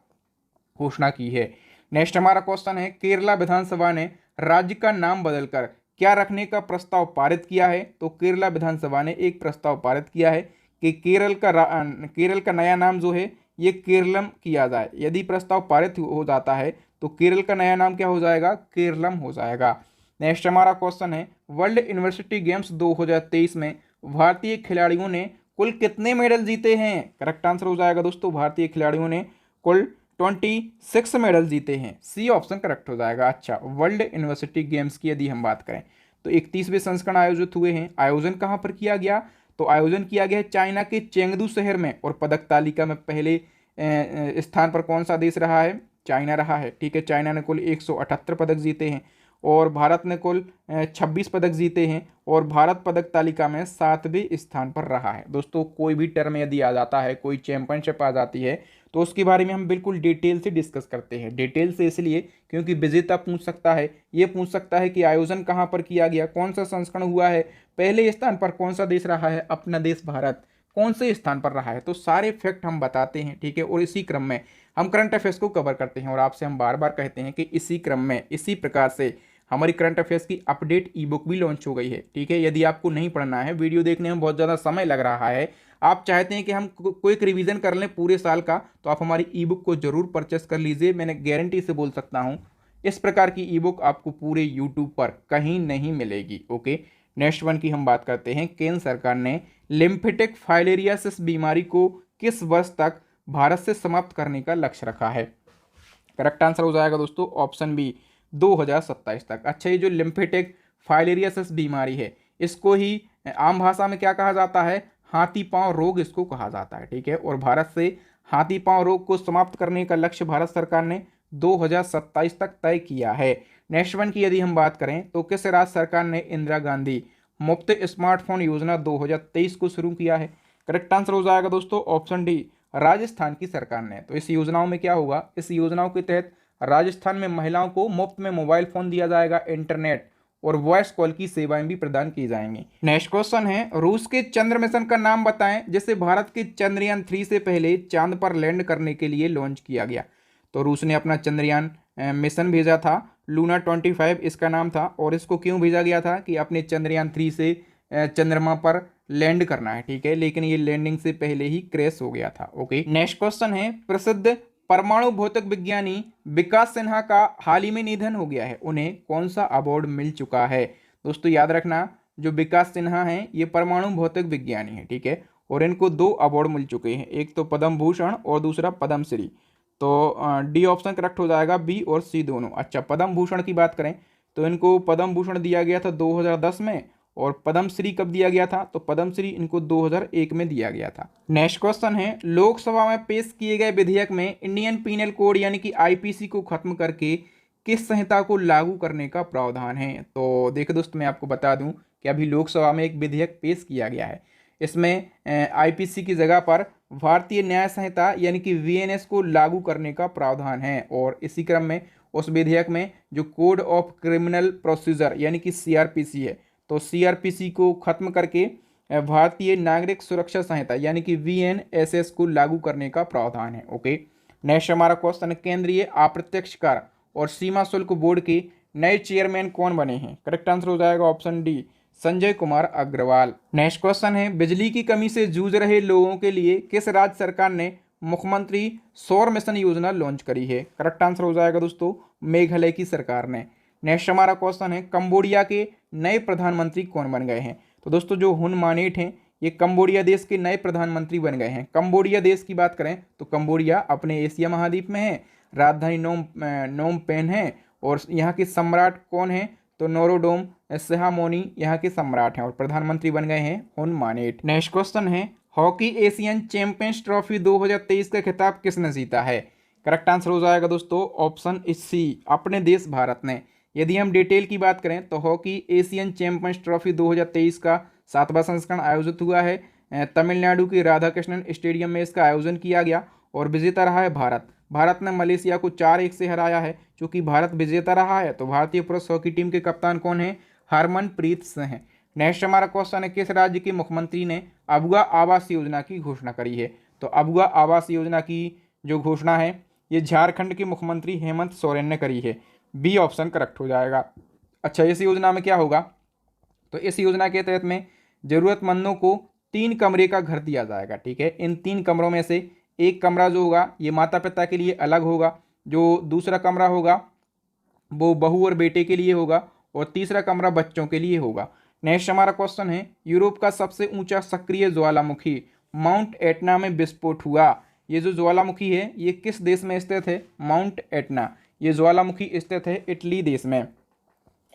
घोषणा की है। नेक्स्ट हमारा क्वेश्चन है, केरला विधानसभा ने राज्य का नाम बदलकर क्या रखने का प्रस्ताव पारित किया है? तो केरला विधानसभा ने एक प्रस्ताव पारित किया है कि केरल का नया नाम जो है ये केरलम किया जाए। यदि प्रस्ताव पारित हो जाता है तो केरल का नया नाम क्या हो जाएगा? केरलम हो जाएगा। नेक्स्ट हमारा क्वेश्चन है, वर्ल्ड यूनिवर्सिटी गेम्स 2023 में भारतीय खिलाड़ियों ने कुल कितने मेडल जीते हैं? करेक्ट आंसर हो जाएगा दोस्तों, भारतीय खिलाड़ियों ने कुल 26 मेडल जीते हैं। सी ऑप्शन करेक्ट हो जाएगा। अच्छा, वर्ल्ड यूनिवर्सिटी गेम्स की यदि हम बात करें तो 31वें संस्करण आयोजित हुए हैं। आयोजन कहाँ पर किया गया? तो आयोजन किया गया है चाइना के चेंगदू शहर में। और पदक तालिका में पहले स्थान पर कौन सा देश रहा है? चाइना रहा है, ठीक है। चाइना ने कुल 178 पदक जीते हैं और भारत ने कुल 26 पदक जीते हैं और भारत पदक तालिका में 7वें स्थान पर रहा है। दोस्तों कोई भी टर्म यदि आ जाता है, कोई चैंपियनशिप आ जाती है, तो उसके बारे में हम बिल्कुल डिटेल से डिस्कस करते हैं। डिटेल से इसलिए क्योंकि विजेता पूछ सकता है, ये पूछ सकता है कि आयोजन कहाँ पर किया गया, कौन सा संस्करण हुआ है, पहले स्थान पर कौन सा देश रहा है, अपना देश भारत कौन से स्थान पर रहा है। तो सारे फैक्ट हम बताते हैं, ठीक है। और इसी क्रम में हम करंट अफेयर्स को कवर करते हैं और आपसे हम बार बार कहते हैं कि इसी क्रम में इसी प्रकार से हमारी करंट अफेयर्स की अपडेट ई बुक भी लॉन्च हो गई है, ठीक है। यदि आपको नहीं पढ़ना है, वीडियो देखने में बहुत ज़्यादा समय लग रहा है, आप चाहते हैं कि हम क्विक रिवीजन कर लें पूरे साल का, तो आप हमारी ई बुक को जरूर परचेस कर लीजिए। मैंने गारंटी से बोल सकता हूँ इस प्रकार की ई बुक आपको पूरे यूट्यूब पर कहीं नहीं मिलेगी। ओके, नेक्स्ट वन की हम बात करते हैं। केंद्र सरकार ने लिम्फेटिक फाइलेरियासिस बीमारी को किस वर्ष तक भारत से समाप्त करने का लक्ष्य रखा है? करेक्ट आंसर हो जाएगा दोस्तों ऑप्शन बी, 2027 तक। अच्छा, ये जो लिम्फेटिक फाइलेरियासिस बीमारी है, इसको ही आम भाषा में क्या कहा जाता है? हाथी पांव रोग इसको कहा जाता है, ठीक है। और भारत से हाथी पांव रोग को समाप्त करने का लक्ष्य भारत सरकार ने 2027 तक तय किया है। नेक्स्ट वन की यदि हम बात करें तो किस राज्य सरकार ने इंदिरा गांधी मुफ्त स्मार्टफोन योजना 2023 को शुरू किया है? करेक्ट आंसर हो जाएगा दोस्तों ऑप्शन डी, राजस्थान की सरकार ने। तो इस योजनाओं में क्या होगा? इस योजनाओं के तहत राजस्थान में महिलाओं को मुफ्त में मोबाइल फोन दिया जाएगा, इंटरनेट और वॉइस कॉल की सेवाएं भी प्रदान की जाएंगी। नेक्स्ट क्वेश्चन है, रूस के चंद्र मिशन का नाम बताएं जिसे भारत के चंद्रयान 3 से पहले चांद पर लैंड करने के लिए लॉन्च किया गया। तो रूस ने अपना चंद्रयान मिशन भेजा था, लूना 25 इसका नाम था। और इसको क्यों भेजा गया था? कि अपने चंद्रयान 3 से चंद्रमा पर लैंड करना है, ठीक है। लेकिन ये लैंडिंग से पहले ही क्रैश हो गया था। ओके, नेक्स्ट क्वेश्चन है, प्रसिद्ध परमाणु भौतिक विज्ञानी विकास सिन्हा का हाल ही में निधन हो गया है, उन्हें कौन सा अवार्ड मिल चुका है? दोस्तों याद रखना, जो विकास सिन्हा हैं ये परमाणु भौतिक विज्ञानी हैं, ठीक है। और इनको 2 अवार्ड मिल चुके हैं, एक तो पद्म भूषण और दूसरा पद्मश्री। तो डी ऑप्शन करेक्ट हो जाएगा, बी और सी दोनों। अच्छा, पद्म भूषण की बात करें तो इनको पद्म भूषण दिया गया था 2010 में और पद्मश्री कब दिया गया था? तो पद्मश्री इनको 2001 में दिया गया था। नेक्स्ट क्वेश्चन है, लोकसभा में पेश किए गए विधेयक में इंडियन पीनल कोड यानी कि आईपीसी को खत्म करके किस संहिता को लागू करने का प्रावधान है? तो देखिए दोस्तों, मैं आपको बता दूं कि अभी लोकसभा में एक विधेयक पेश किया गया है। इसमें आईपीसी की जगह पर भारतीय न्याय संहिता यानी कि वीएनएस को लागू करने का प्रावधान है। और इसी क्रम में उस विधेयक में जो कोड ऑफ क्रिमिनल प्रोसीजर यानी कि सीआरपीसी है, तो सीआरपीसी को खत्म करके भारतीय नागरिक सुरक्षा संहिता यानी कि वीएनएसएस को लागू करने का प्रावधान है। ओके, नेक्स्ट हमारा क्वेश्चन, केंद्रीय अप्रत्यक्ष कर और सीमा शुल्क बोर्ड के नए चेयरमैन कौन बने हैं? करेक्ट आंसर हो जाएगा option D, Sanjay Kumar Agarwal. Next question है, बिजली की कमी से जूझ रहे लोगों के लिए किस राज्य सरकार ने मुख्यमंत्री सौर मिशन योजना लॉन्च करी है? करेक्ट आंसर हो जाएगा दोस्तों, मेघालय की सरकार ने। नेक्स्ट हमारा क्वेश्चन है, कंबोडिया के नए प्रधानमंत्री कौन बन गए हैं? तो दोस्तों जो हुन मानेट हैं, ये कंबोडिया देश के नए प्रधानमंत्री बन गए हैं। कंबोडिया देश की बात करें तो कंबोडिया अपने एशिया महाद्वीप में है, राजधानी नोम पेन है, और यहाँ के सम्राट कौन है? तो नोरोडोम सिहामोनी यहाँ के सम्राट हैं, और प्रधानमंत्री बन गए हैं हुन मानेट। नेक्स्ट क्वेश्चन है, हॉकी एशियन चैंपियंस ट्रॉफी 2023 का खिताब किसने जीता है? करेक्ट आंसर हो जाएगा दोस्तों ऑप्शन सी, अपने देश भारत ने। यदि हम डिटेल की बात करें तो हॉकी एशियन चैंपियंस ट्रॉफी 2023 का 7वां संस्करण आयोजित हुआ है। तमिलनाडु के राधाकृष्णन स्टेडियम में इसका आयोजन किया गया, और विजेता रहा है भारत। भारत ने मलेशिया को 4-1 से हराया है। चूंकि भारत विजेता रहा है तो भारतीय पुरुष हॉकी टीम के कप्तान कौन है? हरमनप्रीत सिंह। नेक्स्ट हमारा क्वेश्चन है, किस राज्य के मुख्यमंत्री ने अबुआ आवास योजना की घोषणा करी है? तो अबुआ आवास योजना की जो घोषणा है ये झारखंड के मुख्यमंत्री हेमंत सोरेन ने करी है। बी ऑप्शन करेक्ट हो जाएगा। अच्छा, इस योजना में क्या होगा? तो इस योजना के तहत में जरूरतमंदों को 3 कमरे का घर दिया जाएगा। ठीक है, इन 3 कमरों में से एक कमरा जो होगा ये माता पिता के लिए अलग होगा, जो दूसरा कमरा होगा वो बहू और बेटे के लिए होगा, और तीसरा कमरा बच्चों के लिए होगा। नेक्स्ट हमारा क्वेश्चन है, यूरोप का सबसे ऊंचा सक्रिय ज्वालामुखी माउंट एटना में विस्फोट हुआ। ये जो ज्वालामुखी है ये किस देश में स्थित है? माउंट एटना, ये ज्वालामुखी स्थित है इटली देश में।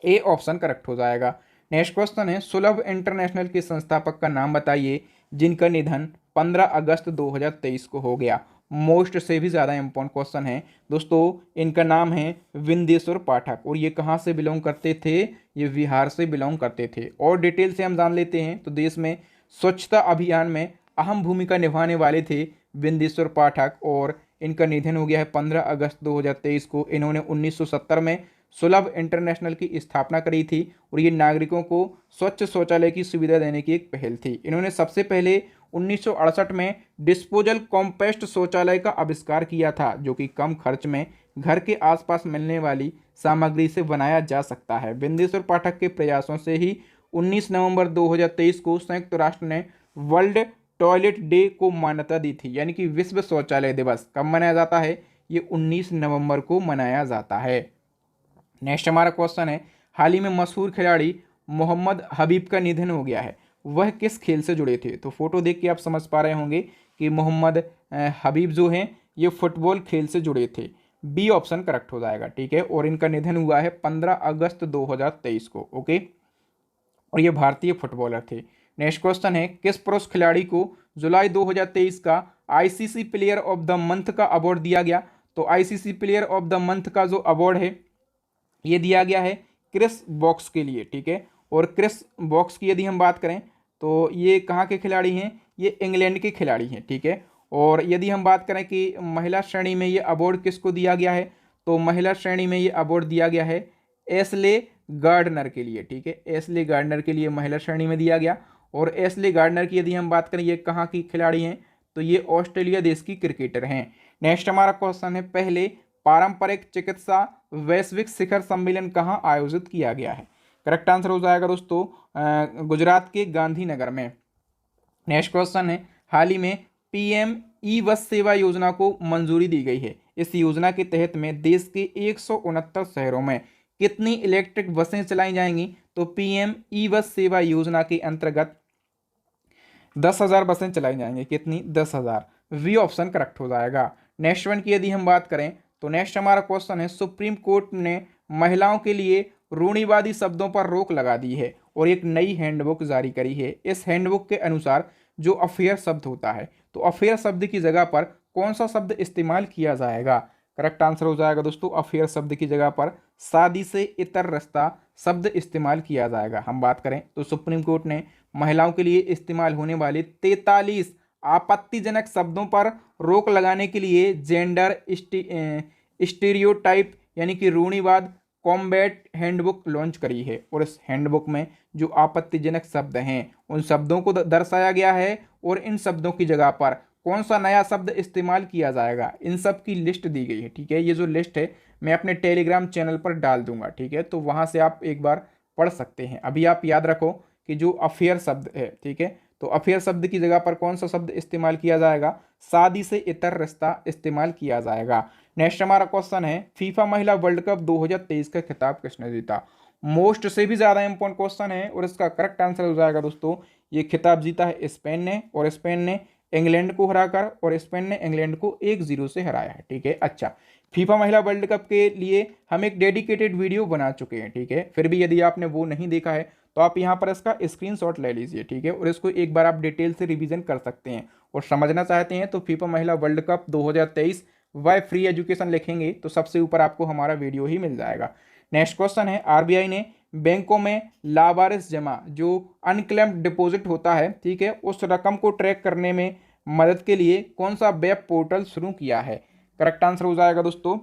ए ऑप्शन करेक्ट हो जाएगा। नेक्स्ट क्वेश्चन है, सुलभ इंटरनेशनल के संस्थापक का नाम बताइए जिनका निधन 15 अगस्त 2023 को हो गया। मोस्ट से भी ज़्यादा इंपॉर्टेंट क्वेश्चन है दोस्तों। इनका नाम है विंदेश्वर पाठक, और ये कहाँ से बिलोंग करते थे? ये बिहार से बिलोंग करते थे। और डिटेल से हम जान लेते हैं तो देश में स्वच्छता अभियान में अहम भूमिका निभाने वाले थे विंदेश्वर पाठक, और इनका निधन हो गया है 15 अगस्त 2023 को। इन्होंने 1970 में सुलभ इंटरनेशनल की स्थापना करी थी, और ये नागरिकों को स्वच्छ शौचालय की सुविधा देने की एक पहल थी। इन्होंने सबसे पहले 1968 में डिस्पोजल कॉम्पैक्ट शौचालय का आविष्कार किया था, जो कि कम खर्च में घर के आसपास मिलने वाली सामग्री से बनाया जा सकता है। विंदेश्वर पाठक के प्रयासों से ही 19 नवंबर 2023 को संयुक्त राष्ट्र ने वर्ल्ड टॉयलेट डे को मान्यता दी थी, यानी कि विश्व शौचालय दिवस कब मनाया जाता है? ये 19 नवंबर को मनाया जाता है। नेक्स्ट हमारा क्वेश्चन है, हाल ही में मशहूर खिलाड़ी मोहम्मद हबीब का निधन हो गया है, वह किस खेल से जुड़े थे? तो फोटो देख के आप समझ पा रहे होंगे कि मोहम्मद हबीब जो हैं ये फुटबॉल खेल से जुड़े थे। बी ऑप्शन करेक्ट हो जाएगा। ठीक है, और इनका निधन हुआ है 15 अगस्त 2023 को। ओके, और ये भारतीय फुटबॉलर थे। नेक्स्ट क्वेश्चन है, किस पुरुष खिलाड़ी को जुलाई 2023 का ICC player of the month का अवार्ड दिया गया? तो ICC player of the month का जो अवार्ड है ये दिया गया है क्रिस वॉक्स के लिए। ठीक है, और क्रिस वॉक्स की यदि हम बात करें तो ये कहाँ के खिलाड़ी हैं? ये इंग्लैंड के खिलाड़ी हैं। ठीक है, और यदि हम बात करें कि महिला श्रेणी में ये अवार्ड किसको दिया गया है, तो महिला श्रेणी में ये अवार्ड दिया गया है एशले गार्डनर के लिए। ठीक है, एशले गार्डनर के लिए महिला श्रेणी में दिया गया। और एशले गार्डनर की यदि हम बात करें ये कहाँ की खिलाड़ी हैं, तो ये ऑस्ट्रेलिया देश की क्रिकेटर हैं। नेक्स्ट हमारा क्वेश्चन है, पहले पारंपरिक चिकित्सा वैश्विक शिखर सम्मेलन कहाँ आयोजित किया गया है? करेक्ट आंसर हो जाएगा दोस्तों गुजरात के गांधीनगर में। नेक्स्ट क्वेश्चन है, हाल ही में पीएम ई बस सेवा योजना को मंजूरी दी गई है। इस योजना के तहत में देश के 169 शहरों में कितनी इलेक्ट्रिक बसें चलाई जाएंगी? तो पीएम ई बस सेवा योजना के अंतर्गत 10,000 बसें चलाई जाएंगी। कितनी? 10,000। वी ऑप्शन करेक्ट हो जाएगा। नेक्स्ट वन की यदि हम बात करें तो नेक्स्ट हमारा क्वेश्चन है, सुप्रीम कोर्ट ने महिलाओं के लिए रूढ़िवादी शब्दों पर रोक लगा दी है और एक नई हैंडबुक जारी करी है। इस हैंडबुक के अनुसार जो अफेयर शब्द होता है, तो अफेयर शब्द की जगह पर कौन सा शब्द इस्तेमाल किया जाएगा? करेक्ट आंसर हो जाएगा दोस्तों अफेयर शब्द की जगह पर शादी से इतर रिश्ता शब्द इस्तेमाल किया जाएगा। हम बात करें तो सुप्रीम कोर्ट ने महिलाओं के लिए इस्तेमाल होने वाले 43 आपत्तिजनक शब्दों पर रोक लगाने के लिए जेंडर स्टीरियोटाइप यानी कि रूढ़िवाद कॉम्बैट हैंडबुक लॉन्च करी है। और इस हैंडबुक में जो आपत्तिजनक शब्द हैं उन शब्दों को दर्शाया गया है और इन शब्दों की जगह पर कौन सा नया शब्द इस्तेमाल किया जाएगा इन सब की लिस्ट दी गई है। ठीक है, ये जो लिस्ट है मैं अपने टेलीग्राम चैनल पर डाल दूंगा। ठीक है, तो वहां से आप एक बार पढ़ सकते हैं। अभी आप याद रखो कि जो अफेयर शब्द है, ठीक है, तो अफेयर शब्द की जगह पर कौन सा शब्द इस्तेमाल किया जाएगा, शादी से इतर रिश्ता इस्तेमाल किया जाएगा। नेक्स्ट हमारा क्वेश्चन है फीफा महिला वर्ल्ड कप 2023 का खिताब किसने जीता। मोस्ट से भी ज्यादा इंपॉर्टेंट क्वेश्चन है और इसका करेक्ट आंसर हो जाएगा दोस्तों ये खिताब जीता है स्पेन ने, और स्पेन ने इंग्लैंड को हराकर, और स्पेन ने इंग्लैंड को 1-0 से हराया है। ठीक है, अच्छा, फीफा महिला वर्ल्ड कप के लिए हम एक डेडिकेटेड वीडियो बना चुके हैं। ठीक है, फिर भी यदि आपने वो नहीं देखा है तो आप यहाँ पर इसका स्क्रीनशॉट ले लीजिए। ठीक है, और इसको एक बार आप डिटेल से रिवीजन कर सकते हैं। और समझना चाहते हैं तो फीफा महिला world cup 2023 why free education लिखेंगे तो सबसे ऊपर आपको हमारा वीडियो ही मिल जाएगा। नेक्स्ट क्वेश्चन है आरबीआई ने बैंकों में लावारिस जमा जो अनक्लेम्ड डिपॉजिट होता है, ठीक है, उस रकम को ट्रैक करने में मदद के लिए कौन सा वेब पोर्टल शुरू किया है। करेक्ट आंसर हो जाएगा दोस्तों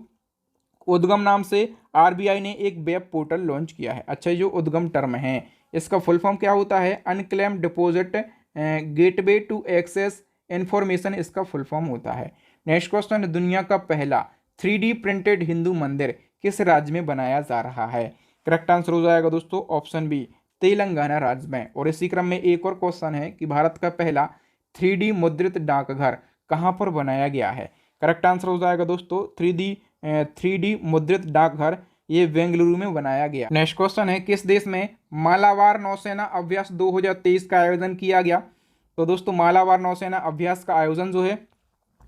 उद्गम नाम से आरबीआई ने एक वेब पोर्टल लॉन्च किया है। अच्छा, जो उद्गम टर्म है इसका फुल फॉर्म क्या होता है, unclaimed deposit gateway to access information इसका फुल फॉर्म होता है। नेक्स्ट क्वेश्चन, दुनिया का पहला 3D प्रिंटेड हिंदू मंदिर किस राज्य में बनाया जा रहा है। करेक्ट आंसर हो जाएगा दोस्तों ऑप्शन बी, तेलंगाना राज्य में। और इसी क्रम में एक और क्वेश्चन है कि भारत का पहला 3D मुद्रित डाकघर कहाँ पर बनाया गया है। करेक्ट आंसर हो जाएगा दोस्तों 3D मुद्रित डाकघर ये बेंगलुरु में बनाया गया। नेक्स्ट क्वेश्चन है किस देश में मालाबार नौसेना अभ्यास 2023 का आयोजन किया गया। तो दोस्तों मालाबार नौसेना अभ्यास का आयोजन जो है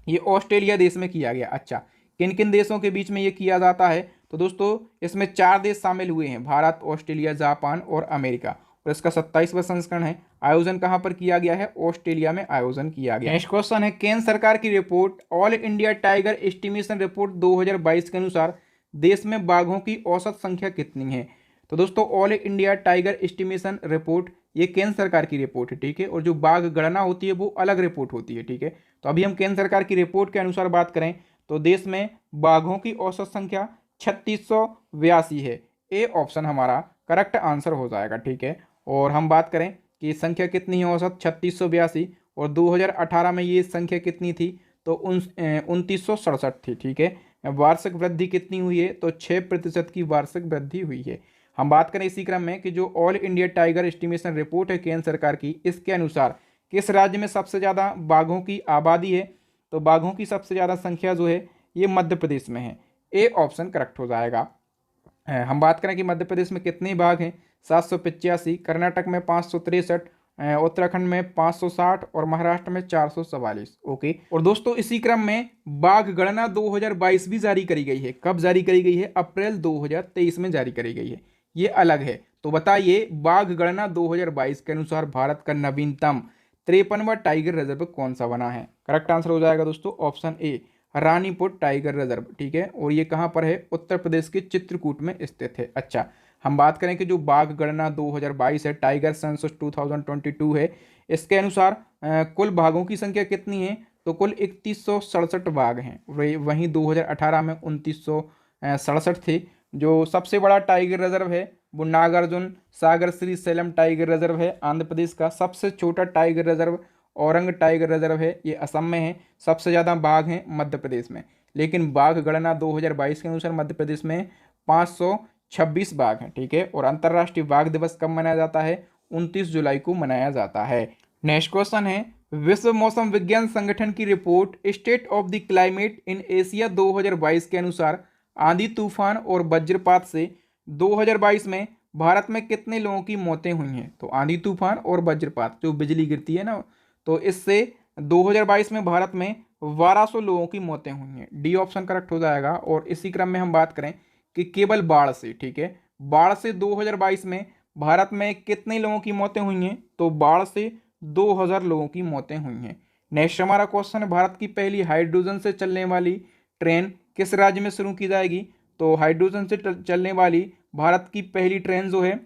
ये ऑस्ट्रेलिया देश में किया गया। अच्छा, किन किन देशों के बीच में ये किया जाता है, तो दोस्तों इसमें 4 देश शामिल हुए हैं, भारत, ऑस्ट्रेलिया, जापान और अमेरिका। और इसका 27वां संस्करण है। आयोजन कहां पर किया गया है, ऑस्ट्रेलिया में आयोजन किया गया। नेक्स्ट क्वेश्चन है केंद्र सरकार की report all India tiger estimation report 2022 के अनुसार देश में बाघों की औसत संख्या कितनी है। तो दोस्तों all India tiger estimation report ये केंद्र सरकार की रिपोर्ट है। ठीक है, और जो बाघ गणना होती है वो अलग रिपोर्ट होती है। ठीक है, तो अभी हम केंद्र सरकार की रिपोर्ट के अनुसार बात करें तो देश में बाघों की औसत संख्या 3682 है। ए ऑप्शन हमारा करेक्ट आंसर हो जाएगा। ठीक है, और हम बात करें कि संख्या कितनी है औसत 3682, और 2018 में ये संख्या कितनी थी तो 2967 थी। ठीक है, वार्षिक वृद्धि कितनी हुई है तो 6% की वार्षिक वृद्धि हुई है। हम बात करें इसी क्रम में कि जो all India tiger estimation report है केंद्र सरकार की, इसके अनुसार किस राज्य में सबसे ज़्यादा बाघों की आबादी है, तो बाघों की सबसे ज़्यादा संख्या जो है ये मध्य प्रदेश में है। ए ऑप्शन करेक्ट हो जाएगा। हम बात करें कि मध्य प्रदेश में कितने बाघ हैं, 785, कर्नाटक में 563, उत्तराखंड में 560 और महाराष्ट्र में 444। ओके, और दोस्तों इसी क्रम में बाघ गणना 2022 भी जारी करी गई है। कब जारी करी गई है, अप्रैल 2023 में जारी करी गई है, ये अलग है। तो बताइए बाघ गणना 2022 के अनुसार भारत का नवीनतम 53वां टाइगर रिजर्व कौन सा बना है। करेक्ट आंसर हो जाएगा दोस्तों option A, Ranipur tiger reserve. ठीक है, और ये कहाँ पर है, उत्तर प्रदेश के चित्रकूट में स्थित है। अच्छा, हम बात करें कि जो बाघ गणना 2022 है, टाइगर सेंसस 2022 है, इसके अनुसार कुल बाघों की संख्या कितनी है तो कुल 3167 बाघ हैं। वहीं 2018 में 2967 थे। जो सबसे बड़ा टाइगर रिजर्व है वो Nagarjuna Sagar Shri slam tiger reserve है आंध्र प्रदेश का। सबसे छोटा tiger reserve Orang tiger reserve है, ये असम में है। सबसे ज़्यादा बाघ हैं मध्य प्रदेश में, लेकिन बाघ गणना 2022 के अनुसार मध्य प्रदेश में 526 बाघ हैं। ठीक है, और अंतर्राष्ट्रीय बाघ दिवस कब मनाया जाता है, 29 जुलाई को मनाया जाता है। नेक्स्ट क्वेश्चन है विश्व मौसम विज्ञान संगठन की report state of the climate in Asia 2022 के अनुसार आंधी तूफान और वज्रपात से 2022 में भारत में कितने लोगों की मौतें हुई हैं। तो आंधी तूफान और वज्रपात जो बिजली गिरती है ना, तो इससे 2022 में भारत में 1200 लोगों की मौतें हुई हैं। डी ऑप्शन करेक्ट हो जाएगा। और इसी क्रम में हम बात करें कि केवल बाढ़ से, ठीक है, बाढ़ से 2022 में भारत में कितने लोगों की मौतें हुई हैं, तो बाढ़ से 2000 लोगों की मौतें हुई हैं। नेक्स्ट हमारा क्वेश्चन है भारत की पहली हाइड्रोजन से चलने वाली ट्रेन किस राज्य में शुरू की जाएगी? तो हाइड्रोजन से चलने वाली भारत की पहली ट्रेन जो है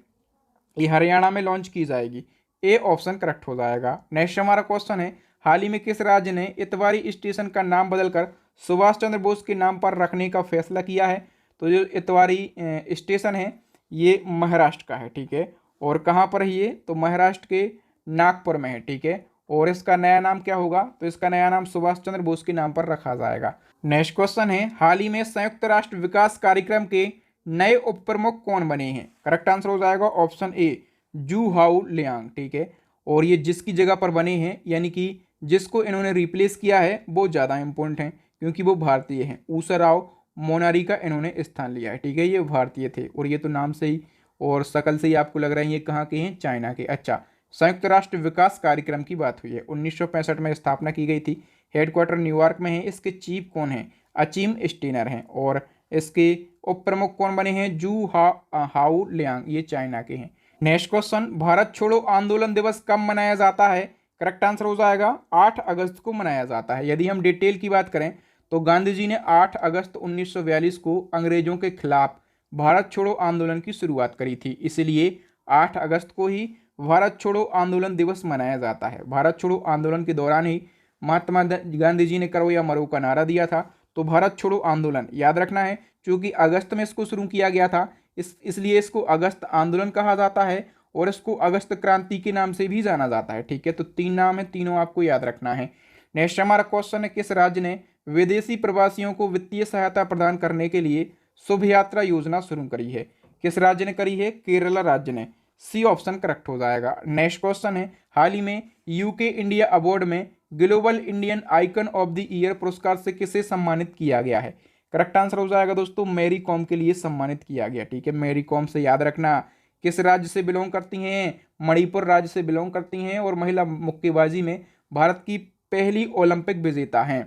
ये हरियाणा में लॉन्च की जाएगी। ए ऑप्शन करेक्ट हो जाएगा। नेक्स्ट हमारा क्वेश्चन है, हाल ही में किस राज्य ने इतवारी स्टेशन का नाम बदलकर सुभाष चंद्र बोस के नाम पर रखने का फैसला किया है? तो जो इतवारी स्टेशन है ये महाराष्ट्र का है, ठीक है। और कहाँ पर है ये? तो महाराष्ट्र के नागपुर में है, ठीक है। और इसका नया नाम क्या होगा? तो इसका नया नाम सुभाष चंद्र बोस के नाम पर रखा जाएगा। नेक्स्ट क्वेश्चन है, हाल ही में संयुक्त राष्ट्र विकास कार्यक्रम के नए उप प्रमुख कौन बने हैं? करेक्ट आंसर हो जाएगा ऑप्शन ए, जू हाउ लियांग, ठीक है। और ये जिसकी जगह पर बने हैं, यानी कि जिसको इन्होंने रिप्लेस किया है वो ज़्यादा इंपॉर्टेंट है क्योंकि वो भारतीय हैं। ऊषा राव मोनारी का इन्होंने स्थान लिया है, ठीक है। ये भारतीय थे और ये तो नाम से ही और शकल से ही आपको लग रहा है ये कहाँ के हैं? चाइना के। अच्छा, संयुक्त राष्ट्र विकास कार्यक्रम की बात हुई है, 1965 में स्थापना की गई थी। हेडक्वार्टर न्यूयॉर्क में है। इसके चीफ कौन है? अचीम स्टीनर हैं। और इसके उप प्रमुख कौन बने हैं? जू हाउ लियांग, ये चाइना के हैं। नेक्स्ट क्वेश्चन, भारत छोड़ो आंदोलन दिवस कब मनाया जाता है? करेक्ट आंसर हो जाएगा 8 अगस्त को मनाया जाता है। यदि हम डिटेल की बात करें तो गांधी जी ने 8 अगस्त 1942 को अंग्रेजों के खिलाफ भारत छोड़ो आंदोलन की शुरुआत करी थी, इसलिए 8 अगस्त को ही भारत छोड़ो आंदोलन दिवस मनाया जाता है। भारत छोड़ो आंदोलन के दौरान ही महात्मा गांधी जी ने करो या मरो का नारा दिया था। तो भारत छोड़ो आंदोलन याद रखना है, क्योंकि अगस्त में इसको शुरू किया गया था, इसलिए इसको अगस्त आंदोलन कहा जाता है और इसको अगस्त क्रांति के नाम से भी जाना जाता है, ठीक है। तो 3 नाम है, तीनों आपको याद रखना है। नेक्स्ट हमारा क्वेश्चन है, किस राज्य ने विदेशी प्रवासियों को वित्तीय सहायता प्रदान करने के लिए शुभ यात्रा योजना शुरू करी है? किस राज्य ने करी है? केरला राज्य ने। सी ऑप्शन करेक्ट हो जाएगा। नेक्स्ट क्वेश्चन है, हाल ही में यूके इंडिया अवार्ड में global Indian icon of the year पुरस्कार से किसे सम्मानित किया गया है? करेक्ट आंसर हो जाएगा दोस्तों, मैरी कॉम के लिए सम्मानित किया गया, ठीक है। मैरी कॉम से याद रखना किस राज्य से बिलोंग करती हैं? मणिपुर राज्य से बिलोंग करती हैं और महिला मुक्केबाजी में भारत की पहली ओलंपिक विजेता हैं।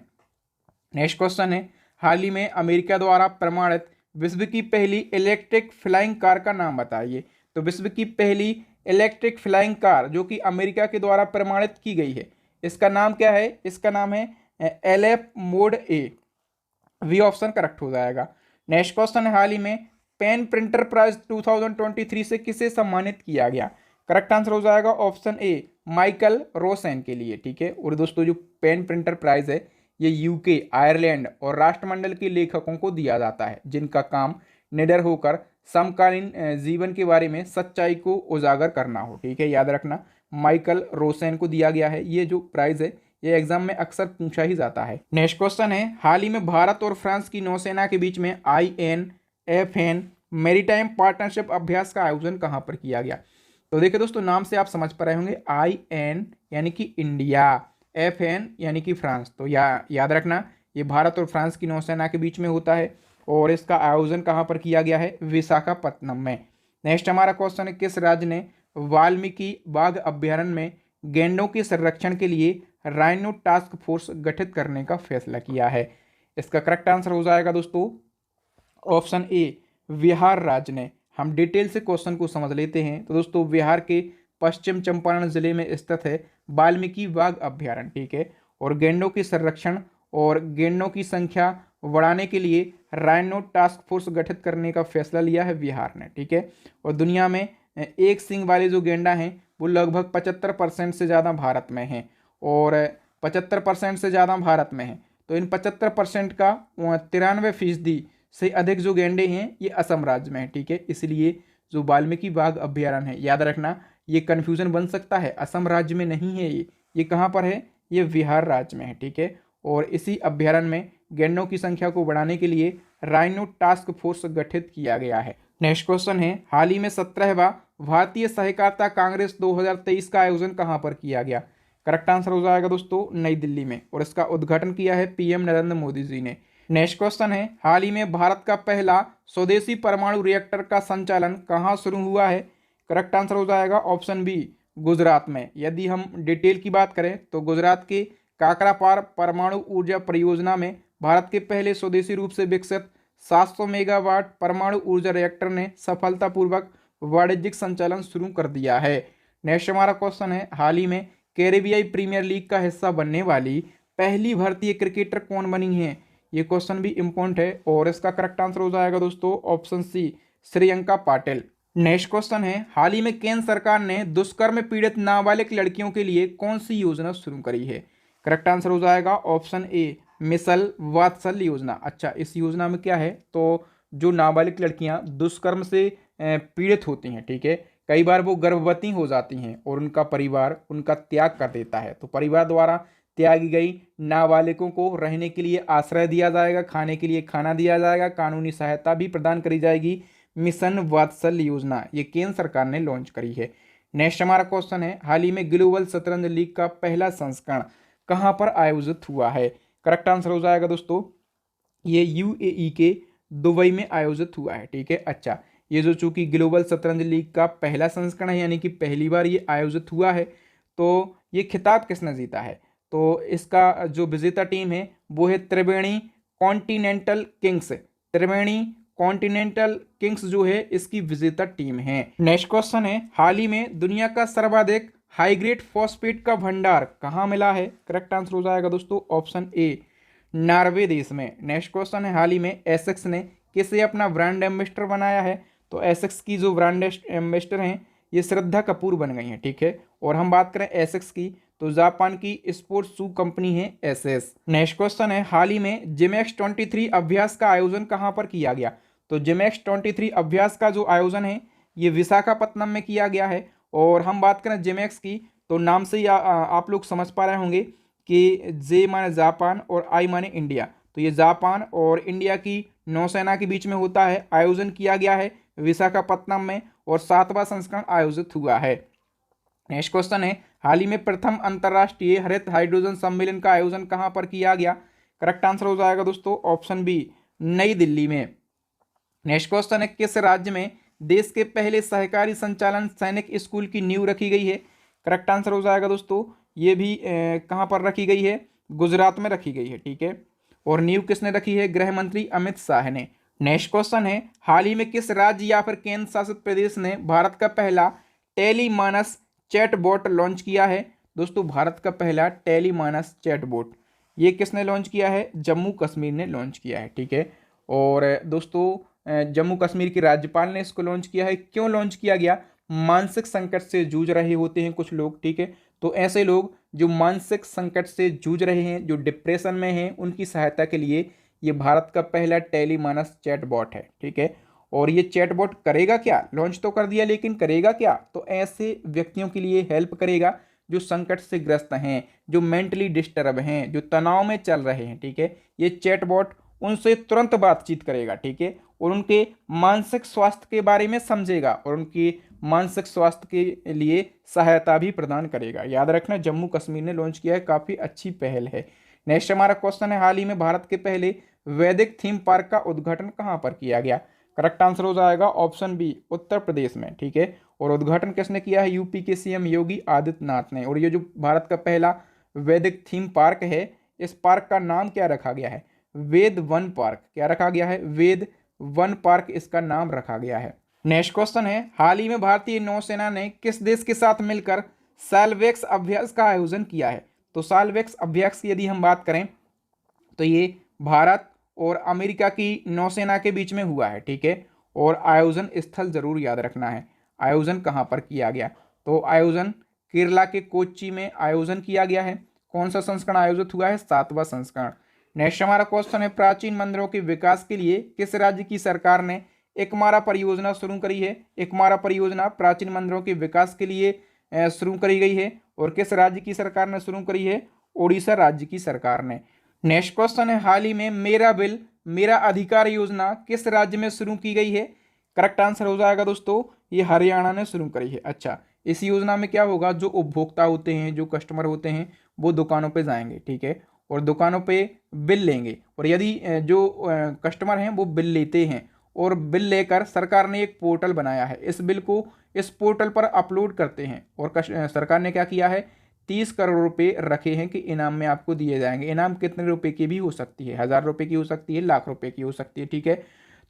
नेक्स्ट क्वेश्चन है, हाल ही में अमेरिका द्वारा प्रमाणित विश्व की पहली इलेक्ट्रिक फ्लाइंग कार का नाम बताइए। तो विश्व की पहली इलेक्ट्रिक फ्लाइंग कार जो कि अमेरिका के द्वारा प्रमाणित की गई है, इसका नाम क्या है? इसका नाम है LF mode A। B option correct हो जाएगा। नेक्स्ट क्वेश्चन है, हाल ही में पेन प्रिंटर प्राइज 2023 से किसे सम्मानित किया गया? करेक्ट आंसर हो जाएगा ऑप्शन ए, माइकल रोसेन के लिए, ठीक है। और दोस्तों जो पेन प्रिंटर प्राइज है ये यूके, आयरलैंड और राष्ट्रमंडल के लेखकों को दिया जाता है जिनका काम निडर होकर समकालीन जीवन के बारे में सच्चाई को उजागर करना हो, ठीक है। याद रखना माइकल रोसेन को दिया गया है। ये जो प्राइज है ये एग्जाम में अक्सर पूछा ही जाता है। नेक्स्ट क्वेश्चन है, हाल ही में भारत और फ्रांस की नौसेना के बीच में INFN मैरीटाइम पार्टनरशिप अभ्यास का आयोजन कहां पर किया गया? तो देखिए दोस्तों, नाम से आप समझ पा रहे होंगे, IN यानी कि इंडिया, FN यानी कि फ्रांस। तो याद रखना ये भारत और फ्रांस की नौसेना के बीच में होता है और इसका आयोजन कहां पर किया गया है? विशाखापत्तनम में। नेक्स्ट हमारा क्वेश्चन है, किस राज्य ने वाल्मीकि बाघ अभ्यारण्य में गैंडों के संरक्षण के लिए राइनो टास्क फोर्स गठित करने का फैसला किया है? इसका करेक्ट आंसर हो जाएगा दोस्तों ऑप्शन ए, बिहार राज्य ने। हम डिटेल से क्वेश्चन को समझ लेते हैं। तो दोस्तों बिहार के पश्चिम चंपारण जिले में स्थित है वाल्मीकि बाघ अभ्यारण्य, ठीक है। और गैंडों के संरक्षण और गैंडों की संख्या बढ़ाने के लिए राइनो टास्क फोर्स गठित करने का फैसला लिया है बिहार ने, ठीक है। और दुनिया में एक सींग वाले जो गैंडा हैं वो लगभग 75% से ज़्यादा भारत में हैं और 75% से ज़्यादा भारत में हैं। तो इन 75% का 93% से अधिक जो गैंडे हैं ये असम राज्य में है, ठीक है। इसलिए जो वाल्मीकि बाघ अभ्यारण्य है, याद रखना ये कन्फ्यूजन बन सकता है, असम राज्य में नहीं है ये कहाँ पर है? ये बिहार राज्य में है, ठीक है। और इसी अभ्यारण्य में गैंडों की संख्या को बढ़ाने के लिए राइनो टास्क फोर्स गठित किया गया है। नेक्स्ट क्वेश्चन है, हाल ही में 17वां भारतीय सहकारिता कांग्रेस 2023 का आयोजन कहां पर किया गया? करेक्ट आंसर हो जाएगा दोस्तों नई दिल्ली में और इसका उद्घाटन किया है PM नरेंद्र मोदी जी ने। नेक्स्ट क्वेश्चन है, हाल ही में भारत का पहला स्वदेशी परमाणु रिएक्टर का संचालन कहां शुरू हुआ है? करेक्ट आंसर हो जाएगा ऑप्शन बी, गुजरात में। यदि हम डिटेल की बात करें तो गुजरात के काकरापार परमाणु ऊर्जा परियोजना में भारत के पहले स्वदेशी रूप से विकसित 700 मेगावाट परमाणु ऊर्जा रिएक्टर ने सफलतापूर्वक वाणिज्यिक संचालन शुरू कर दिया है। नेक्स्ट हमारा क्वेश्चन है, हाल ही में कैरेबियाई प्रीमियर लीग का हिस्सा बनने वाली पहली भारतीय क्रिकेटर कौन बनी है? ये क्वेश्चन भी इम्पोर्टेंट है और इसका करेक्ट आंसर हो जाएगा दोस्तों option C, Shreyanka Patil. Next question है, हाल ही में केंद्र सरकार ने दुष्कर्म में पीड़ित नाबालिग लड़कियों के लिए कौन सी योजना शुरू करी है? करेक्ट आंसर हो जाएगा ऑप्शन ए, मिसल वात्सल्य योजना। अच्छा, इस योजना में क्या है, तो जो नाबालिग लड़कियां दुष्कर्म से पीड़ित होती हैं, ठीक है, कई बार वो गर्भवती हो जाती हैं और उनका परिवार उनका त्याग कर देता है, तो परिवार द्वारा त्यागी गई नाबालिगों को रहने के लिए आश्रय दिया जाएगा, खाने के लिए खाना दिया जाएगा, कानूनी सहायता भी प्रदान करी जाएगी। मिशन वात्सल्य योजना ये केंद्र सरकार ने लॉन्च करी है। नेक्स्ट हमारा क्वेश्चन है, हाल ही में ग्लोबल शतरंज लीग का पहला संस्करण कहाँ पर आयोजित हुआ है? करेक्ट आंसर हो जाएगा दोस्तों, ये यूएई के दुबई में आयोजित हुआ है, ठीक है। अच्छा, ये जो चूंकि ग्लोबल शतरंज लीग का पहला संस्करण है, यानी कि पहली बार ये आयोजित हुआ है, तो ये खिताब किसने जीता है? तो इसका जो विजेता टीम है वो है त्रिवेणी कॉन्टिनेंटल किंग्स। त्रिवेणी कॉन्टिनेंटल किंग्स जो है इसकी विजेता टीम है। नेक्स्ट क्वेश्चन है, हाल ही में दुनिया का सर्वाधिक हाई ग्रेड फॉस्फेट का भंडार कहाँ मिला है? करेक्ट आंसर हो जाएगा दोस्तों ऑप्शन ए, नॉर्वे देश में। नेक्स्ट क्वेश्चन है, हाल ही में एसेक्स ने किसे अपना ब्रांड एम्बेसडर बनाया है? तो एसेक्स की जो ब्रांड एम्बेसडर हैं ये श्रद्धा कपूर बन गई हैं, ठीक है। और हम बात करें एसेक्स की, तो जापान की स्पोर्ट्स शू कंपनी है एसएस। नेक्स्ट क्वेश्चन है, हाल ही में जिमैक्स 23 अभ्यास का आयोजन कहाँ पर किया गया? तो जिमैक्स 23 अभ्यास का जो आयोजन है ये विशाखापत्तनम में किया गया है। और हम बात करें जिमैक्स की, तो नाम से ही आप लोग समझ पा रहे होंगे कि जे माने जापान और आई माने इंडिया, तो ये जापान और इंडिया की नौसेना के बीच में होता है। आयोजन किया गया है विशाखापत्तनम में और 7वां संस्करण आयोजित हुआ है। नेक्स्ट क्वेश्चन है, हाल ही में प्रथम अंतर्राष्ट्रीय हरित हाइड्रोजन सम्मेलन का आयोजन कहां पर किया गया? करेक्ट आंसर हो जाएगा दोस्तों ऑप्शन बी, नई दिल्ली में। नेक्स्ट क्वेश्चन है, किस राज्य में देश के पहले सहकारी संचालन सैनिक स्कूल की नींव रखी गई है? करेक्ट आंसर हो जाएगा दोस्तों, ये भी कहां पर रखी गई है? गुजरात में रखी गई है, ठीक है। और नींव किसने रखी है? गृह मंत्री अमित शाह ने। नेक्स्ट क्वेश्चन है, हाल ही में किस राज्य या फिर केंद्र शासित प्रदेश ने भारत का पहला टेलीमानस चैटबॉट लॉन्च किया है? दोस्तों, भारत का पहला टेलीमानस चैटबॉट ये किसने लॉन्च किया है? जम्मू कश्मीर ने लॉन्च किया है, ठीक है। और दोस्तों जम्मू कश्मीर के राज्यपाल ने इसको लॉन्च किया है। क्यों लॉन्च किया गया? मानसिक संकट से जूझ रहे होते हैं कुछ लोग, ठीक है, तो ऐसे लोग जो मानसिक संकट से जूझ रहे हैं, जो डिप्रेशन में हैं, उनकी सहायता के लिए ये भारत का पहला टेलीमानस चैटबॉट है, ठीक है। और ये चैटबॉट करेगा क्या? लॉन्च तो कर दिया, लेकिन करेगा क्या? तो ऐसे व्यक्तियों के लिए हेल्प करेगा जो संकट से ग्रस्त हैं, जो मेंटली डिस्टर्ब हैं, जो तनाव में चल रहे हैं, ठीक है। ये चैटबॉट उनसे तुरंत बातचीत करेगा, ठीक है, और उनके मानसिक स्वास्थ्य के बारे में समझेगा और उनकी मानसिक स्वास्थ्य के लिए सहायता भी प्रदान करेगा। याद रखना, जम्मू कश्मीर ने लॉन्च किया है, काफ़ी अच्छी पहल है। नेक्स्ट हमारा क्वेश्चन है, हाल ही में भारत के पहले वैदिक थीम पार्क का उद्घाटन कहाँ पर किया गया? करेक्ट आंसर हो जाएगा ऑप्शन बी, उत्तर प्रदेश में, ठीक है। और उद्घाटन किसने किया है? यूपी के सीएम योगी आदित्यनाथ ने। और ये जो भारत का पहला वैदिक थीम पार्क है, इस पार्क का नाम क्या रखा गया है? वेद वन पार्क। क्या रखा गया है? वेद वन पार्क इसका नाम रखा गया है। नेक्स्ट क्वेश्चन है, हाल ही में भारतीय नौसेना ने किस देश के साथ मिलकर साल्वेक्स अभ्यास का आयोजन किया है? तो साल्वेक्स अभ्यास की यदि हम बात करें तो ये भारत और अमेरिका की नौसेना के बीच में हुआ है, ठीक है। और आयोजन स्थल जरूर याद रखना है, आयोजन कहाँ पर किया गया? तो आयोजन केरला के कोच्चि में आयोजन किया गया है। कौन सा संस्करण आयोजित हुआ है? 7वां संस्करण। नेक्स्ट हमारा क्वेश्चन है, प्राचीन मंदिरों के विकास के लिए किस राज्य की सरकार ने एकमारा परियोजना शुरू करी है? एकमारा परियोजना प्राचीन मंदिरों के विकास के लिए शुरू करी गई है। और किस राज्य की सरकार ने शुरू करी है? ओडिशा राज्य की सरकार ने। नेक्स्ट क्वेश्चन है, हाल ही में मेरा बिल मेरा अधिकार योजना किस राज्य में शुरू की गई है? करेक्ट आंसर हो जाएगा दोस्तों, ये हरियाणा ने शुरू करी है। अच्छा, इस योजना में क्या होगा? जो उपभोक्ता होते हैं, जो कस्टमर होते हैं, वो दुकानों पे जाएंगे, ठीक है, और दुकानों पे बिल लेंगे। और यदि जो कस्टमर हैं वो बिल लेते हैं और बिल लेकर सरकार ने एक पोर्टल बनाया है, इस बिल को इस पोर्टल पर अपलोड करते हैं। और सरकार ने क्या किया है? 30 करोड़ रुपए रखे हैं कि इनाम में आपको दिए जाएंगे। इनाम कितने रुपए की भी हो सकती है, 1000 रुपए की हो सकती है, लाख रुपए की हो सकती है, ठीक है।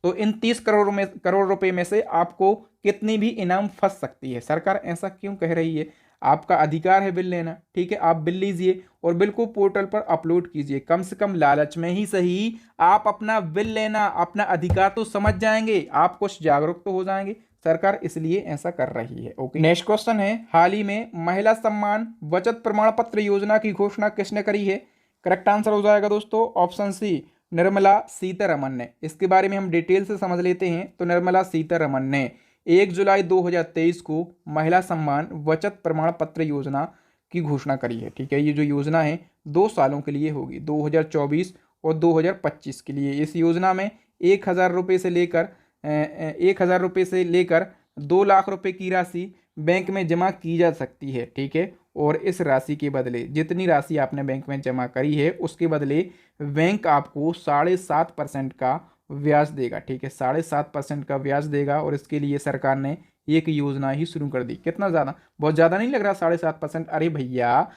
तो इन 30 करोड़ रुपए में से आपको कितनी भी इनाम फंस सकती है। सरकार ऐसा क्यों कह रही है? आपका अधिकार है बिल लेना, ठीक है। आप बिल लीजिए और बिल को पोर्टल पर अपलोड कीजिए। कम से कम लालच में ही सही आप अपना बिल लेना, अपना अधिकार तो समझ जाएंगे, आप कुछ जागरूक तो हो जाएंगे। सरकार इसलिए ऐसा कर रही है। ओके, नेक्स्ट क्वेश्चन है, हाल ही में महिला सम्मान बचत प्रमाण पत्र योजना की घोषणा किसने करी है? करेक्ट आंसर हो जाएगा दोस्तों ऑप्शन सी, निर्मला सीतारमन ने। इसके बारे में हम डिटेल से समझ लेते हैं। तो निर्मला सीतारमन ने 1 जुलाई 2023 को महिला सम्मान बचत प्रमाण पत्र योजना की घोषणा करी है, ठीक है। ये जो योजना है 2 सालों के लिए होगी, 2024 और 2025 के लिए। इस योजना में 1,000 रुपये से लेकर 1,000 रुपये से लेकर 2 लाख रुपए की राशि बैंक में जमा की जा सकती है, ठीक है। और इस राशि के बदले, जितनी राशि आपने बैंक में जमा करी है उसके बदले बैंक आपको 7.5% का ब्याज देगा, ठीक है। 7.5% का ब्याज देगा। और इसके लिए सरकार ने एक योजना ही शुरू कर दी। कितना ज़्यादा, बहुत ज़्यादा नहीं लग रहा 7.5%? अरे भैया,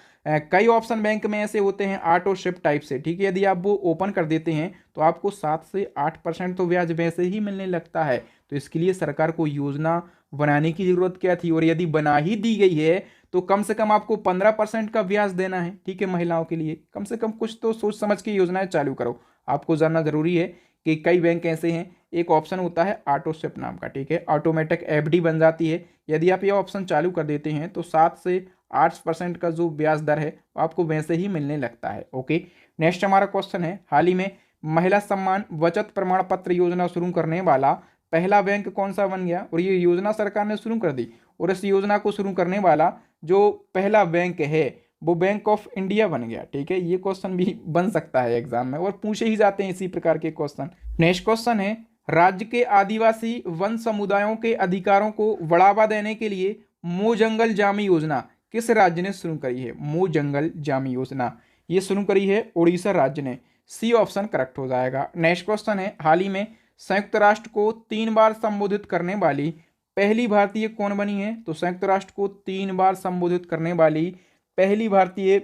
कई ऑप्शन बैंक में ऐसे होते हैं ऑटो शिफ्ट टाइप से, ठीक है। यदि आप वो ओपन कर देते हैं तो आपको 7 से 8% तो ब्याज वैसे ही मिलने लगता है। तो इसके लिए सरकार को योजना बनाने की ज़रूरत क्या थी? और यदि बना ही दी गई है तो कम से कम आपको 15% का ब्याज देना है, ठीक है। महिलाओं के लिए कम से कम कुछ तो सोच समझ के योजनाएं चालू करो। आपको जानना जरूरी है कि कई बैंक ऐसे हैं, एक ऑप्शन होता है ऑटो शिफ्ट नाम का, ठीक है। ऑटोमेटिक एफडी बन जाती है। यदि आप ये ऑप्शन चालू कर देते हैं तो 7 से 8% का जो ब्याज दर है आपको वैसे ही मिलने लगता है। ओके, नेक्स्ट हमारा क्वेश्चन है, हाल ही में महिला सम्मान बचत प्रमाण पत्र योजना शुरू करने वाला पहला बैंक कौन सा बन गया? और ये योजना सरकार ने शुरू कर दी। और इस योजना को शुरू करने वाला जो पहला बैंक है वो बैंक ऑफ इंडिया बन गया, ठीक है। ये क्वेश्चन भी बन सकता है एग्जाम में और पूछे ही जाते हैं इसी प्रकार के क्वेश्चन। नेक्स्ट क्वेश्चन है, राज्य के आदिवासी वन समुदायों के अधिकारों को बढ़ावा देने के लिए मो जंगल जामी योजना किस राज्य ने शुरू करी है? मो जंगल जामी योजना ये शुरू करी है उड़ीसा राज्य ने। सी ऑप्शन करेक्ट हो जाएगा। नेक्स्ट क्वेश्चन है, हाल ही में संयुक्त राष्ट्र को 3 बार संबोधित करने वाली पहली भारतीय कौन बनी है? तो संयुक्त राष्ट्र को 3 बार संबोधित करने वाली पहली भारतीय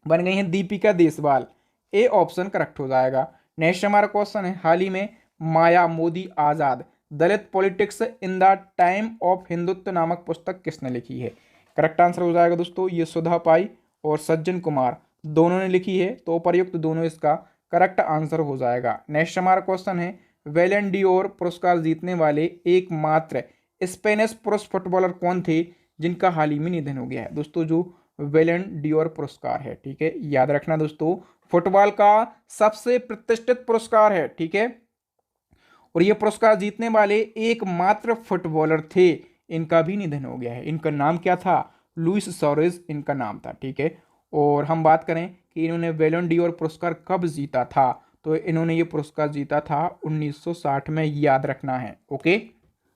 बन गई हैं Deepika Deswal. A option correct हो जाएगा। नेक्स्ट हमारा क्वेश्चन है, हाल ही में Maya Modi Azad Dalit politics in the time of Hindutva नामक पुस्तक किसने लिखी है? करेक्ट आंसर हो जाएगा दोस्तों, ये सुधा पाई और सज्जन कुमार दोनों ने लिखी है। तो उपर्युक्त दोनों इसका करेक्ट आंसर हो जाएगा। नेक्स्ट हमारा क्वेश्चन है, बैलन डी'ओर पुरस्कार जीतने वाले एकमात्र स्पेनिश पुरुष फुटबॉलर कौन थे जिनका हाल ही में निधन हो गया है? दोस्तों जो बैलन डी'ओर पुरस्कार है, ठीक है, याद रखना दोस्तों, फुटबॉल का सबसे प्रतिष्ठित पुरस्कार है, ठीक है। और ये पुरस्कार जीतने वाले एकमात्र फुटबॉलर थे, इनका भी निधन हो गया है। इनका नाम क्या था? लुइस सुआरेज इनका नाम था, ठीक है। और हम बात करें कि इन्होंने बैलन डी'ओर पुरस्कार कब जीता था, तो इन्होंने ये पुरस्कार जीता था 1960 में, याद रखना है। ओके,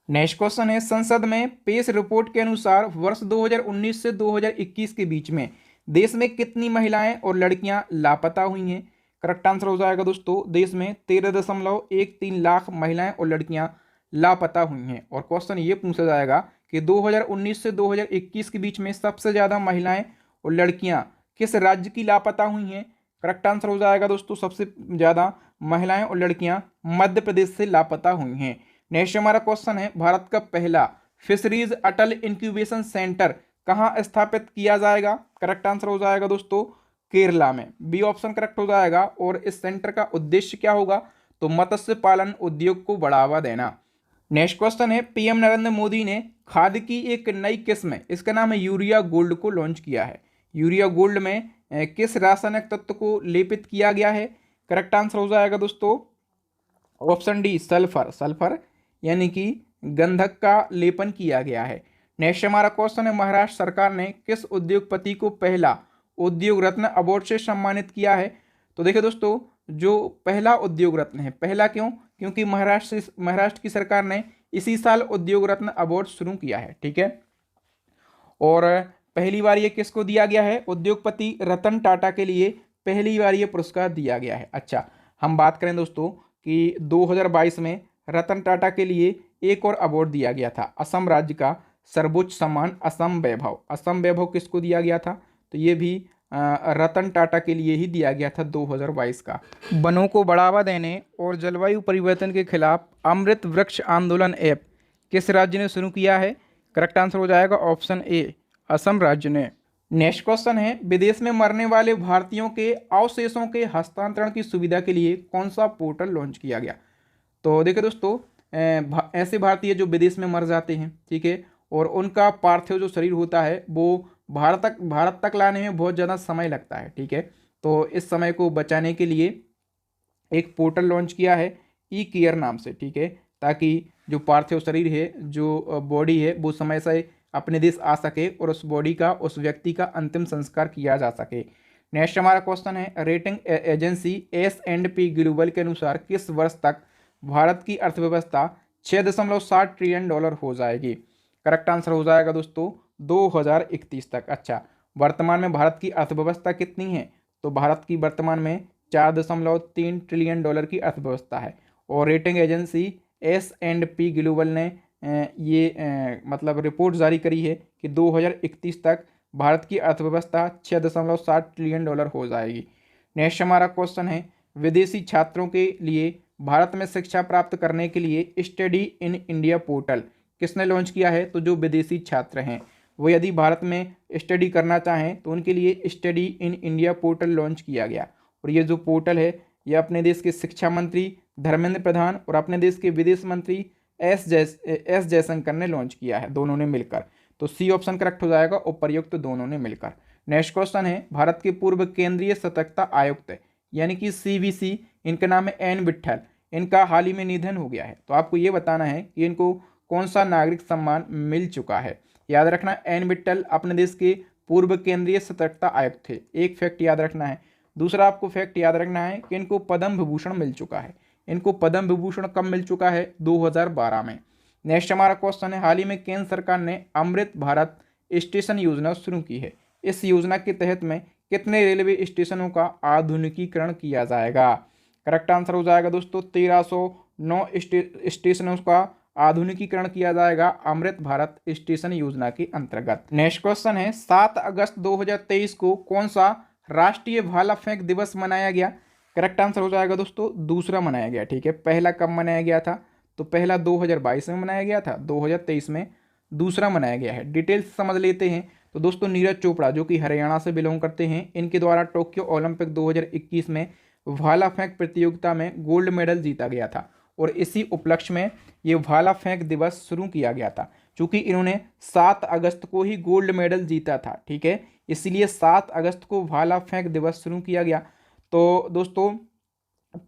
नेक्स्ट क्वेश्चन है, संसद में पेश रिपोर्ट के अनुसार वर्ष 2019 से 2021 के बीच में देश में कितनी महिलाएं और लड़कियां लापता हुई हैं? करेक्ट आंसर हो जाएगा दोस्तों, देश में 13.13 लाख महिलाएं और लड़कियां लापता हुई हैं। और क्वेश्चन ये पूछा जाएगा कि 2019 से 2021 के बीच में सबसे ज़्यादा महिलाएं और लड़कियां किस राज्य की लापता हुई हैं? करेक्ट आंसर हो जाएगा दोस्तों, सबसे ज़्यादा महिलाएं और लड़कियां मध्य प्रदेश से लापता हुई हैं। नेक्स्ट हमारा क्वेश्चन है, भारत का पहला फिशरीज अटल इंक्यूबेशन सेंटर कहाँ स्थापित किया जाएगा? करेक्ट आंसर हो जाएगा दोस्तों, केरला में। बी ऑप्शन करेक्ट हो जाएगा। और इस सेंटर का उद्देश्य क्या होगा? तो मत्स्य पालन उद्योग को बढ़ावा देना। नेक्स्ट क्वेश्चन है, पीएम नरेंद्र मोदी ने खाद की एक नई किस्म, इसका नाम है यूरिया गोल्ड, को लॉन्च किया है। यूरिया गोल्ड में किस रासायनिक तत्व को लेपित किया गया है? करेक्ट आंसर हो जाएगा दोस्तों, ऑप्शन डी, सल्फर। सल्फर यानी कि गंधक का लेपन किया गया है। नेक्स्ट हमारा क्वेश्चन है, महाराष्ट्र सरकार ने किस उद्योगपति को पहला उद्योग रत्न अवार्ड से सम्मानित किया है? तो देखिए दोस्तों, जो पहला उद्योग रत्न है, पहला क्यों? क्योंकि महाराष्ट्र की सरकार ने इसी साल उद्योग रत्न अवार्ड शुरू किया है, ठीक है। और पहली बार ये किसको दिया गया है? उद्योगपति रतन टाटा के लिए पहली बार ये पुरस्कार दिया गया है। अच्छा, हम बात करें दोस्तों कि 2022 में रतन टाटा के लिए एक और अवार्ड दिया गया था, असम राज्य का सर्वोच्च सम्मान असम वैभव। असम वैभव किसको दिया गया था? तो ये भी रतन टाटा के लिए ही दिया गया था 2022 का। वनों को बढ़ावा देने और जलवायु परिवर्तन के खिलाफ अमृत वृक्ष आंदोलन ऐप किस राज्य ने शुरू किया है? करेक्ट आंसर हो जाएगा ऑप्शन ए, असम राज्य ने। नेक्स्ट क्वेश्चन है, विदेश में मरने वाले भारतीयों के अवशेषों के हस्तांतरण की सुविधा के लिए कौन सा पोर्टल लॉन्च किया गया? तो देखिए दोस्तों, ऐसे भारतीय जो विदेश में मर जाते हैं, ठीक है, और उनका पार्थिव जो शरीर होता है वो भारत तक लाने में बहुत ज़्यादा समय लगता है, ठीक है। तो इस समय को बचाने के लिए एक पोर्टल लॉन्च किया है ई केयर नाम से, ठीक है, ताकि जो पार्थिव शरीर है, जो बॉडी है, वो समय से अपने देश आ सके और उस बॉडी का, उस व्यक्ति का अंतिम संस्कार किया जा सके। नेक्स्ट हमारा क्वेश्चन है, रेटिंग एजेंसी S&P ग्लोबल के अनुसार किस वर्ष तक भारत की अर्थव्यवस्था 6.7 ट्रिलियन डॉलर हो जाएगी? करेक्ट आंसर हो जाएगा दोस्तों 2031 तक। अच्छा, वर्तमान में भारत की अर्थव्यवस्था कितनी है? तो भारत की वर्तमान में 4.3 ट्रिलियन डॉलर की अर्थव्यवस्था है। और रेटिंग एजेंसी S&P ग्लोबल ने मतलब रिपोर्ट जारी करी है कि 2031 तक भारत की अर्थव्यवस्था 6.7 ट्रिलियन डॉलर हो जाएगी। नेक्स्ट हमारा क्वेश्चन है, विदेशी छात्रों के लिए भारत में शिक्षा प्राप्त करने के लिए स्टडी इन इंडिया पोर्टल किसने लॉन्च किया है? तो जो विदेशी छात्र हैं वो यदि भारत में स्टडी करना चाहें तो उनके लिए study in India portal launch किया गया। और ये जो पोर्टल है ये अपने देश के शिक्षा मंत्री धर्मेंद्र प्रधान और अपने देश के विदेश मंत्री एस जयशंकर ने लॉन्च किया है, दोनों ने मिलकर। तो सी ऑप्शन करेक्ट हो जाएगा, उपर्युक्त दोनों ने मिलकर। नेक्स्ट क्वेश्चन है, भारत के पूर्व केंद्रीय सतर्कता आयुक्त यानी कि CVC, इनका नाम है एन विट्ठल, इनका हाल ही में निधन हो गया है। तो आपको ये बताना है कि इनको कौन सा नागरिक सम्मान मिल चुका है। याद रखना, एन विट्ठल अपने देश के पूर्व केंद्रीय सतर्कता आयुक्त थे, एक फैक्ट याद रखना है। दूसरा आपको फैक्ट याद रखना है कि इनको पद्म विभूषण मिल चुका है। इनको पद्म विभूषण कब मिल चुका है? 2012 में। नेक्स्ट हमारा क्वेश्चन है, हाल ही में केंद्र सरकार ने अमृत भारत स्टेशन योजना शुरू की है। इस योजना के तहत में कितने रेलवे स्टेशनों का आधुनिकीकरण किया जाएगा? करेक्ट आंसर हो जाएगा दोस्तों 1309 स्टेशनों का आधुनिकीकरण किया जाएगा अमृत भारत स्टेशन योजना के अंतर्गत। नेक्स्ट क्वेश्चन है, 7 अगस्त 2023 को कौन सा राष्ट्रीय भाला फेंक दिवस मनाया गया? करेक्ट आंसर हो जाएगा दोस्तों दूसरा मनाया गया, ठीक है। पहला कब मनाया गया था? तो पहला 2022 में मनाया गया था, 2023 में दूसरा मनाया गया है। डिटेल्स समझ लेते हैं। तो दोस्तों नीरज चोपड़ा जो कि हरियाणा से बिलोंग करते हैं, इनके द्वारा टोक्यो ओलंपिक 2021 में भाला फेंक प्रतियोगिता में गोल्ड मेडल जीता गया था और इसी उपलक्ष्य में ये भाला फेंक दिवस शुरू किया गया था। चूंकि इन्होंने 7 अगस्त को ही गोल्ड मेडल जीता था, ठीक है, इसलिए 7 अगस्त को भाला फेंक दिवस शुरू किया गया। तो दोस्तों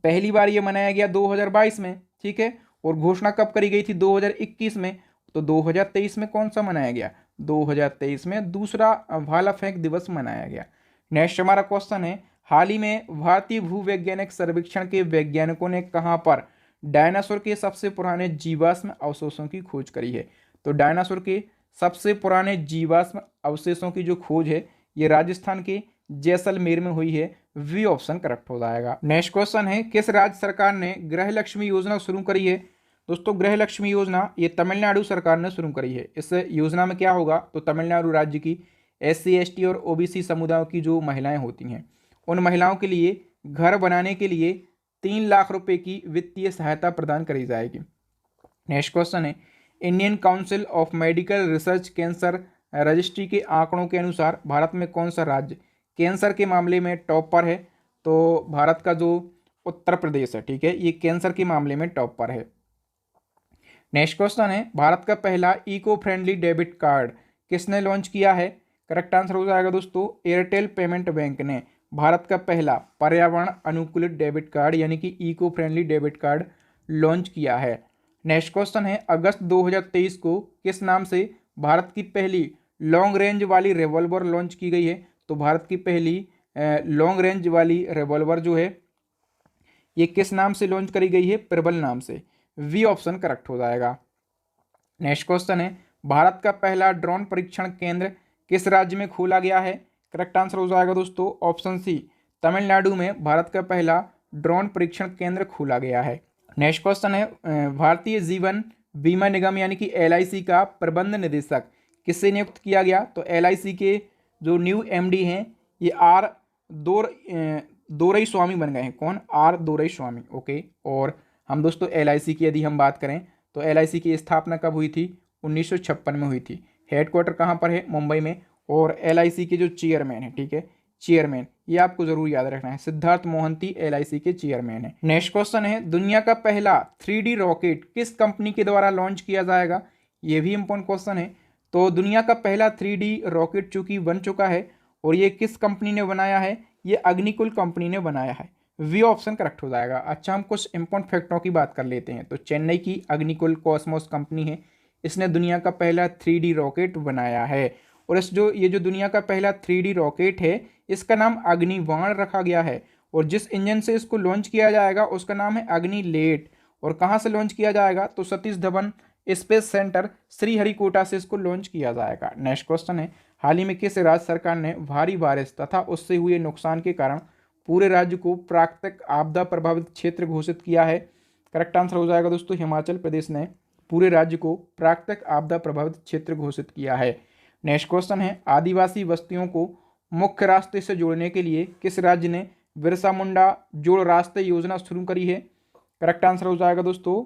पहली बार ये मनाया गया 2022 में, ठीक है, और घोषणा कब करी गई थी? 2021 में। तो 2023 में कौन सा मनाया गया? 2023 में दूसरा भाला फेंक दिवस मनाया गया। नेक्स्ट हमारा क्वेश्चन है, हाल ही में भारतीय भूवैज्ञानिक सर्वेक्षण के वैज्ञानिकों ने कहां पर डायनासोर के सबसे पुराने जीवाश्म अवशेषों की खोज करी है? तो डायनासोर के सबसे पुराने जीवाश्म अवशेषों की जो खोज है ये राजस्थान के जैसलमेर में हुई है। वी ऑप्शन करेक्ट हो जाएगा। नेक्स्ट क्वेश्चन है, किस राज्य सरकार ने गृह लक्ष्मी योजना शुरू करी है? दोस्तों ग्रह लक्ष्मी योजना ये तमिलनाडु सरकार ने शुरू करी है। इस योजना में क्या होगा? तो तमिलनाडु राज्य की SC ST और OBC समुदायों की जो महिलाएं होती हैं उन महिलाओं के लिए घर बनाने के लिए 3 लाख रुपए की वित्तीय सहायता प्रदान करी जाएगी। नेक्स्ट क्वेश्चन है, Indian council of medical research cancer registry के आंकड़ों के अनुसार भारत में कौन सा राज्य कैंसर के मामले में टॉप पर है? तो भारत का जो उत्तर प्रदेश है, ठीक है, ये कैंसर के मामले में टॉप पर है। नेक्स्ट क्वेश्चन है, भारत का पहला इको फ्रेंडली डेबिट कार्ड किसने लॉन्च किया है? करेक्ट आंसर हो जाएगा दोस्तों एयरटेल पेमेंट बैंक ने भारत का पहला पर्यावरण अनुकूलित डेबिट कार्ड यानी कि eco friendly debit card launch किया है। नेक्स्ट क्वेश्चन है, अगस्त 2023 को किस नाम से भारत की पहली लॉन्ग रेंज वाली रिवॉल्वर लॉन्च की गई है? तो भारत की पहली लॉन्ग रेंज वाली रिवॉल्वर जो है ये किस नाम से लॉन्च करी गई है? प्रबल नाम से। वी ऑप्शन करेक्ट हो जाएगा। नेक्स्ट क्वेश्चन है, भारत का पहला ड्रोन परीक्षण केंद्र किस राज्य में खोला गया है? करेक्ट आंसर हो जाएगा दोस्तों ऑप्शन सी, तमिलनाडु में भारत का पहला ड्रोन परीक्षण केंद्र खोला गया है। नेक्स्ट क्वेश्चन है, भारतीय जीवन बीमा निगम यानी कि LIC का प्रबंध निदेशक किससे नियुक्त किया गया? तो LIC के जो न्यू MD हैं ये R दोरई बन गए हैं। कौन? R Dorai, okay. और हम दोस्तों LIC की यदि हम बात करें तो LIC की स्थापना कब हुई थी? 1956 में हुई थी। हेडक्वार्टर कहाँ पर है? मुंबई में। और LIC के जो चेयरमैन है, ठीक है, चेयरमैन, ये आपको जरूर याद रखना है, सिद्धार्थ मोहंती LIC के चेयरमैन है। नेक्स्ट क्वेश्चन है, दुनिया का पहला 3D रॉकेट किस कंपनी के द्वारा लॉन्च किया जाएगा? ये भी इंपॉर्टेंट क्वेश्चन है। तो दुनिया का पहला 3D रॉकेट चूंकि बन चुका है और ये किस कंपनी ने बनाया है? ये अग्निकुल कंपनी ने बनाया है। वी ऑप्शन करेक्ट हो जाएगा। अच्छा, हम कुछ इंपॉर्टेंट फैक्टों की बात कर लेते हैं। तो चेन्नई की अग्निकुल कॉस्मोस कंपनी है, इसने दुनिया का पहला 3D रॉकेट बनाया है। और ये जो दुनिया का पहला 3D रॉकेट है, इसका नाम अग्निबाण रखा गया है। और जिस इंजन से इसको लॉन्च किया जाएगा उसका नाम है अग्निलेट। और कहाँ से लॉन्च किया जाएगा? तो सतीश धवन स्पेस सेंटर श्रीहरिकोटा से इसको लॉन्च किया जाएगा। नेक्स्ट क्वेश्चन है, हाल ही में किस राज्य सरकार ने भारी बारिश तथा उससे हुए नुकसान के कारण पूरे राज्य को प्राकृतिक आपदा प्रभावित क्षेत्र घोषित किया है? करेक्ट आंसर हो जाएगा दोस्तों, हिमाचल प्रदेश ने पूरे राज्य को प्राकृतिक आपदा प्रभावित क्षेत्र घोषित किया है। नेक्स्ट क्वेश्चन है, आदिवासी बस्तियों को मुख्य रास्ते से जोड़ने के लिए किस राज्य ने बिरसा मुंडा जोड़ रास्ते योजना शुरू करी है? करेक्ट आंसर हो जाएगा दोस्तों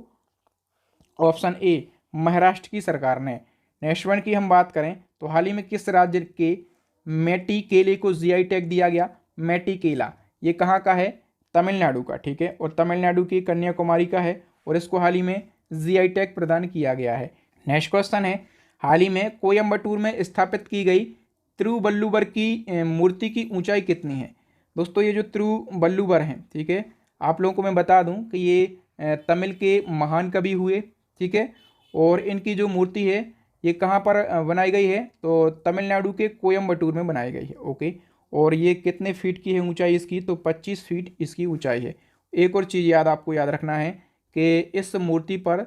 ऑप्शन ए, महाराष्ट्र की सरकार ने। नेक्स्ट वन की हम बात करें तो हाल ही में किस राज्य के मेटी केले को GI टैग दिया गया? मेटी केला ये कहाँ का है? तमिलनाडु का, ठीक है, और तमिलनाडु की कन्याकुमारी का है और इसको हाल ही में GI टैग प्रदान किया गया है। नेक्स्ट क्वेश्चन है, हाल ही में कोयम्बटूर में स्थापित की गई तिरुवल्लुवर की मूर्ति की ऊंचाई कितनी है? दोस्तों ये जो तिरुवल्लुवर हैं, ठीक है, आप लोगों को मैं बता दूं कि ये तमिल के महान कवि हुए, ठीक है, और इनकी जो मूर्ति है ये कहाँ पर बनाई गई है? तो तमिलनाडु के कोयम्बटूर में बनाई गई है। ओके, और ये कितने फीट की है ऊंचाई इसकी? तो 25 फीट इसकी ऊंचाई है। एक और चीज़ आपको याद रखना है कि इस मूर्ति पर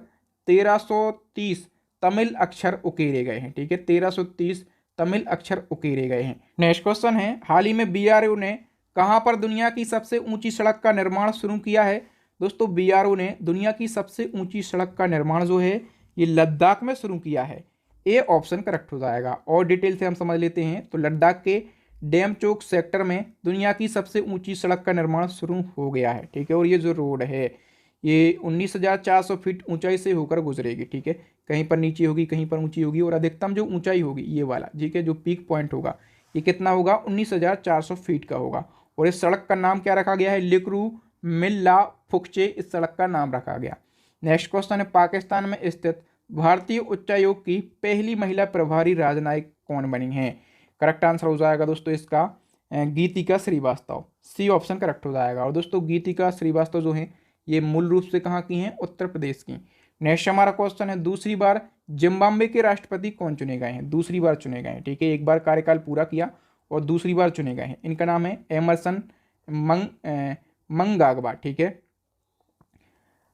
1330 तमिल अक्षर उकेरे गए हैं, ठीक है, 1330 तमिल अक्षर उकेरे गए हैं। नेक्स्ट क्वेश्चन है, हाल ही में BRO ने कहाँ पर दुनिया की सबसे ऊंची सड़क का निर्माण शुरू किया है? दोस्तों BRO ने दुनिया की सबसे ऊंची सड़क का निर्माण जो है ये लद्दाख में शुरू किया है। ए ऑप्शन करेक्ट हो जाएगा। और डिटेल से हम समझ लेते हैं। तो लद्दाख के डेमचोक सेक्टर में दुनिया की सबसे ऊंची सड़क का निर्माण शुरू हो गया है, ठीक है, और ये जो रोड है ये 19,400 फीट ऊंचाई से होकर गुजरेगी, ठीक है, कहीं पर नीचे होगी कहीं पर ऊंची होगी, और अधिकतम जो ऊंचाई होगी ये वाला, ठीक है, जो पीक पॉइंट होगा ये कितना होगा? 19,400 फीट का होगा। और इस सड़क का नाम क्या रखा गया है? लिक्रू मिल्ला फुकचे इस सड़क का नाम रखा गया। नेक्स्ट क्वेश्चन है, पाकिस्तान में स्थित भारतीय उच्चायोग की पहली महिला प्रभारी राजनयिक कौन बनी है? करेक्ट आंसर हो जाएगा दोस्तों इसका गीतिका श्रीवास्तव। सी ऑप्शन करेक्ट हो जाएगा। और दोस्तों गीतिका श्रीवास्तव जो है ये मूल रूप से कहाँ की हैं? उत्तर प्रदेश की। नेक्स्ट हमारा क्वेश्चन है, दूसरी बार जिम्बाब्वे के राष्ट्रपति कौन चुने गए हैं? दूसरी बार चुने गए हैं, ठीक है, एक बार कार्यकाल पूरा किया और दूसरी बार चुने गए हैं। इनका नाम है एमरसन मंगाग्वा, ठीक है।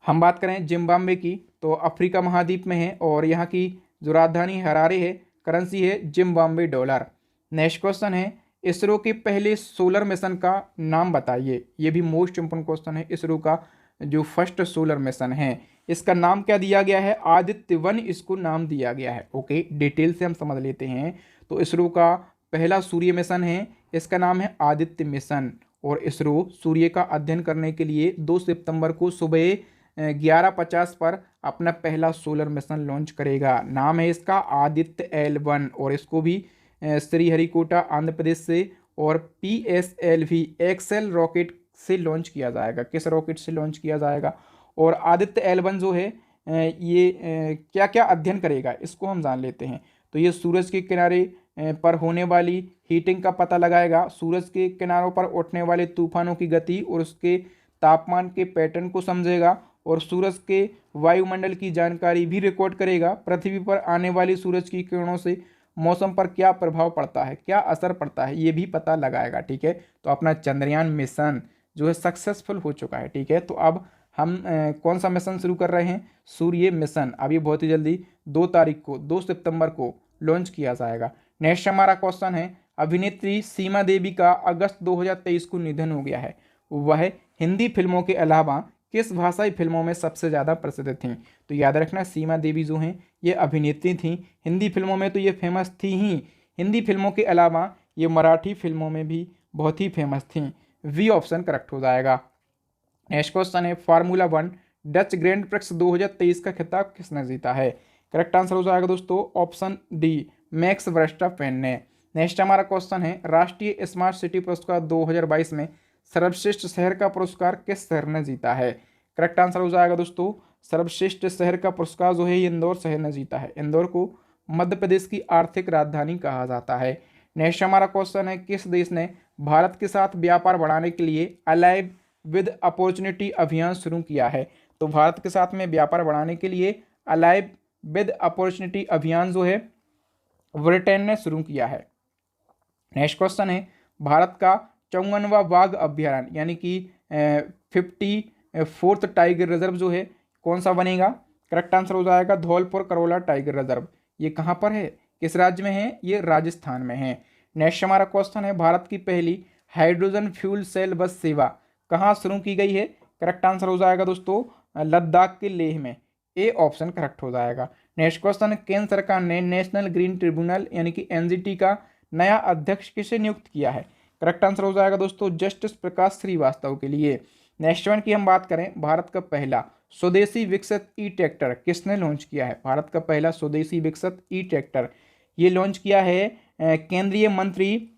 हम बात करें जिम्बाब्वे की तो अफ्रीका महाद्वीप में है और यहाँ की जो राजधानी हरारे है, करेंसी है जिम्बाब्वे डॉलर। नेक्स्ट क्वेश्चन है, इसरो के पहले सोलर मिशन का नाम बताइए। ये भी मोस्ट इंपोर्टेंट क्वेश्चन है। इसरो का जो फर्स्ट सोलर मिशन है इसका नाम क्या दिया गया है? आदित्य-1 इसको नाम दिया गया है। ओके, डिटेल से हम समझ लेते हैं। तो इसरो का पहला सूर्य मिशन है, इसका नाम है आदित्य मिशन। और इसरो सूर्य का अध्ययन करने के लिए 2 सितंबर को सुबह 11:50 पर अपना पहला सोलर मिशन लॉन्च करेगा। नाम है इसका आदित्य L1 और इसको भी श्रीहरिकोटा आंध्र प्रदेश से और PSLV एक्सेल रॉकेट से लॉन्च किया जाएगा। किस रॉकेट से लॉन्च किया जाएगा? और आदित्य L1 जो है ये क्या क्या अध्ययन करेगा इसको हम जान लेते हैं। तो ये सूरज के किनारे पर होने वाली हीटिंग का पता लगाएगा, सूरज के किनारों पर उठने वाले तूफानों की गति और उसके तापमान के पैटर्न को समझेगा और सूरज के वायुमंडल की जानकारी भी रिकॉर्ड करेगा। पृथ्वी पर आने वाली सूरज की किरणों से मौसम पर क्या प्रभाव पड़ता है, क्या असर पड़ता है, ये भी पता लगाएगा। ठीक है, तो अपना चंद्रयान मिशन जो है सक्सेसफुल हो चुका है। ठीक है, तो अब हम कौन सा मिशन शुरू कर रहे हैं? सूर्य मिशन। अब ये बहुत ही जल्दी 2 तारीख को 2 सितंबर को लॉन्च किया जाएगा। नेक्स्ट हमारा क्वेश्चन है, अभिनेत्री सीमा देवी का अगस्त 2023 को निधन हो गया है। वह हिंदी फिल्मों के अलावा किस भाषाई फिल्मों में सबसे ज़्यादा प्रसिद्ध थीं? तो याद रखना सीमा देवी जो हैं ये अभिनेत्री थीं। हिंदी फिल्मों में तो ये फेमस थी ही, हिंदी फिल्मों के अलावा ये मराठी फिल्मों में भी बहुत ही फेमस थीं। वी ऑप्शन करेक्ट हो जाएगा। नेक्स्ट क्वेश्चन है, फार्मूला 1 डच ग्रैंड प्रिक्स 2023 का खिताब किसने जीता है? करेक्ट आंसर हो जाएगा दोस्तों ऑप्शन डी, मैक्स वर्स्टापेन ने। नेक्स्ट हमारा क्वेश्चन है, राष्ट्रीय स्मार्ट सिटी पुरस्कार 2022 में सर्वश्रेष्ठ शहर का पुरस्कार किस शहर ने जीता है? करेक्ट आंसर हो जाएगा दोस्तों, सर्वश्रेष्ठ शहर का पुरस्कार जो है इंदौर शहर ने जीता है। इंदौर को मध्य प्रदेश की आर्थिक राजधानी कहा जाता है। नेक्स्ट हमारा क्वेश्चन है, किस देश ने भारत के साथ व्यापार बढ़ाने के लिए अलाइव विद अपॉर्चुनिटी अभियान शुरू किया है? तो भारत के साथ में व्यापार बढ़ाने के लिए अलाइव विद अपॉर्चुनिटी अभियान जो है ब्रिटेन ने शुरू किया है। नेक्स्ट क्वेश्चन है, भारत का 54वां बाघ अभ्यारण्य यानी कि 54th टाइगर रिजर्व जो है कौन सा बनेगा? करेक्ट आंसर हो जाएगा धौलपुर करोला टाइगर रिजर्व। ये कहाँ पर है, किस राज्य में है? ये राजस्थान में है। नेक्स्ट हमारा क्वेश्चन है, भारत की पहली हाइड्रोजन फ्यूल सेल बस सेवा कहाँ शुरू की गई है? करेक्ट आंसर हो जाएगा दोस्तों लद्दाख के लेह में। ए ऑप्शन करेक्ट हो जाएगा। नेक्स्ट क्वेश्चन, केंद्र सरकार ने नेशनल ग्रीन ट्रिब्यूनल यानी कि एनजीटी का नया अध्यक्ष किसे नियुक्त किया है? करेक्ट आंसर हो जाएगा दोस्तों जस्टिस प्रकाश श्रीवास्तव के लिए। नेक्स्ट वन की हम बात करें, भारत का पहला स्वदेशी विकसित ई ट्रैक्टर किसने लॉन्च किया है? भारत का पहला स्वदेशी विकसित ई ट्रैक्टर ये लॉन्च किया है केंद्रीय मंत्री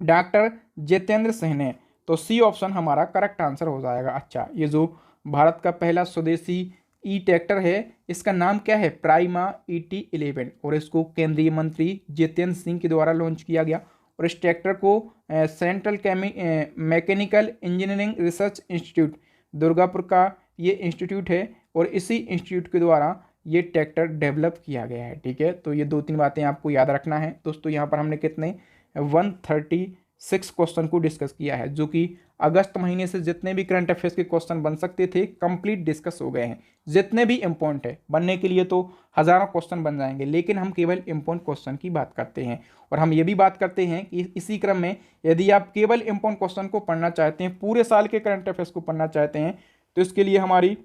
डॉक्टर जितेंद्र सिंह ने। तो सी ऑप्शन हमारा करेक्ट आंसर हो जाएगा। अच्छा, ये जो भारत का पहला स्वदेशी ई ट्रैक्टर है इसका नाम क्या है? प्राइमा ET11 और इसको केंद्रीय मंत्री जितेंद्र सिंह के द्वारा लॉन्च किया गया। और इस ट्रैक्टर को central mechanical engineering research institute Durgapur का ये इंस्टीट्यूट है और इसी इंस्टीट्यूट के द्वारा ये ट्रैक्टर डेवलप किया गया है। ठीक है, तो ये 2-3 बातें आपको याद रखना है दोस्तों। यहाँ पर हमने कितने 136 क्वेश्चन को डिस्कस किया है, जो कि अगस्त महीने से जितने भी करंट अफेयर्स के क्वेश्चन बन सकते थे कंप्लीट डिस्कस हो गए हैं। जितने भी इम्पोर्टेंट है, बनने के लिए तो हज़ारों क्वेश्चन बन जाएंगे, लेकिन हम केवल इम्पोर्टेंट क्वेश्चन की बात करते हैं। और हम ये भी बात करते हैं कि इसी क्रम में यदि आप केवल इम्पोर्टेंट क्वेश्चन को पढ़ना चाहते हैं, पूरे साल के करंट अफेयर्स को पढ़ना चाहते हैं, तो इसके लिए हमारी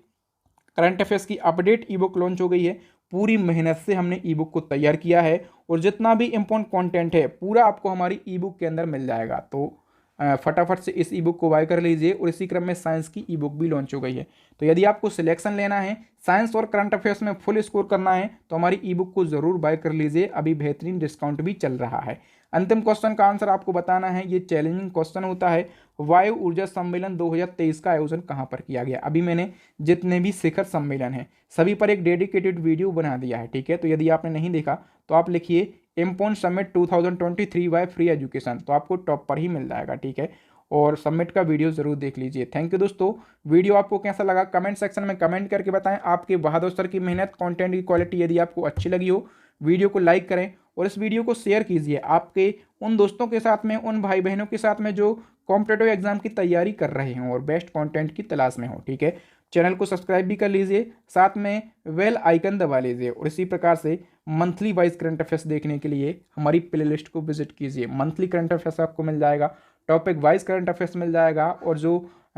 करंट अफेयर्स की अपडेट ई बुक लॉन्च हो गई है। पूरी मेहनत से हमने ई बुक को तैयार किया है और जितना भी इम्पोर्टेंट कंटेंट है पूरा आपको हमारी ई बुक के अंदर मिल जाएगा। तो फटाफट से इस ई बुक को बाय कर लीजिए। और इसी क्रम में साइंस की ई बुक भी लॉन्च हो गई है। तो यदि आपको सिलेक्शन लेना है, साइंस और करंट अफेयर्स में फुल स्कोर करना है, तो हमारी ई बुक को जरूर बाय कर लीजिए। अभी बेहतरीन डिस्काउंट भी चल रहा है। अंतिम क्वेश्चन का आंसर आपको बताना है। ये चैलेंजिंग क्वेश्चन होता है, वायु ऊर्जा सम्मेलन 2023 का आयोजन कहाँ पर किया गया? अभी मैंने जितने भी शिखर सम्मेलन है सभी पर एक डेडिकेटेड वीडियो बना दिया है। ठीक है, तो यदि आपने नहीं देखा तो आप लिखिए इम्पोन समिट 2023 वाई फ्री एजुकेशन, तो आपको टॉप पर ही मिल जाएगा। ठीक है, और सबमिट का वीडियो जरूर देख लीजिए। थैंक यू दोस्तों। वीडियो आपको कैसा लगा कमेंट सेक्शन में कमेंट करके बताएं। आपके बहादुर सर की मेहनत, कंटेंट की क्वालिटी यदि आपको अच्छी लगी हो, वीडियो को लाइक करें और इस वीडियो को शेयर कीजिए आपके उन दोस्तों के साथ में, उन भाई बहनों के साथ में जो कॉम्पिटेटिव एग्जाम की तैयारी कर रहे हों और बेस्ट कंटेंट की तलाश में हो। ठीक है, चैनल को सब्सक्राइब भी कर लीजिए, साथ में बेल आइकन दबा लीजिए और इसी प्रकार से मंथली वाइज करंट अफेयर्स देखने के लिए हमारी प्लेलिस्ट को विजिट कीजिए। मंथली करंट अफेयर्स आपको मिल जाएगा, टॉपिक वाइज करंट अफेयर्स मिल जाएगा और जो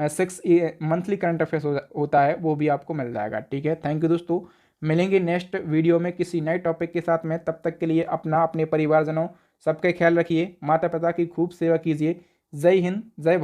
6 मंथली करंट अफेयर्स होता है वो भी आपको मिल जाएगा। ठीक है, थैंक यू दोस्तों। मिलेंगे नेक्स्ट वीडियो में किसी नए टॉपिक के साथ में। तब तक के लिए अपना, अपने परिवारजनों सबका ख्याल रखिए। माता पिता की खूब सेवा कीजिए। जय हिंद, जय भारत।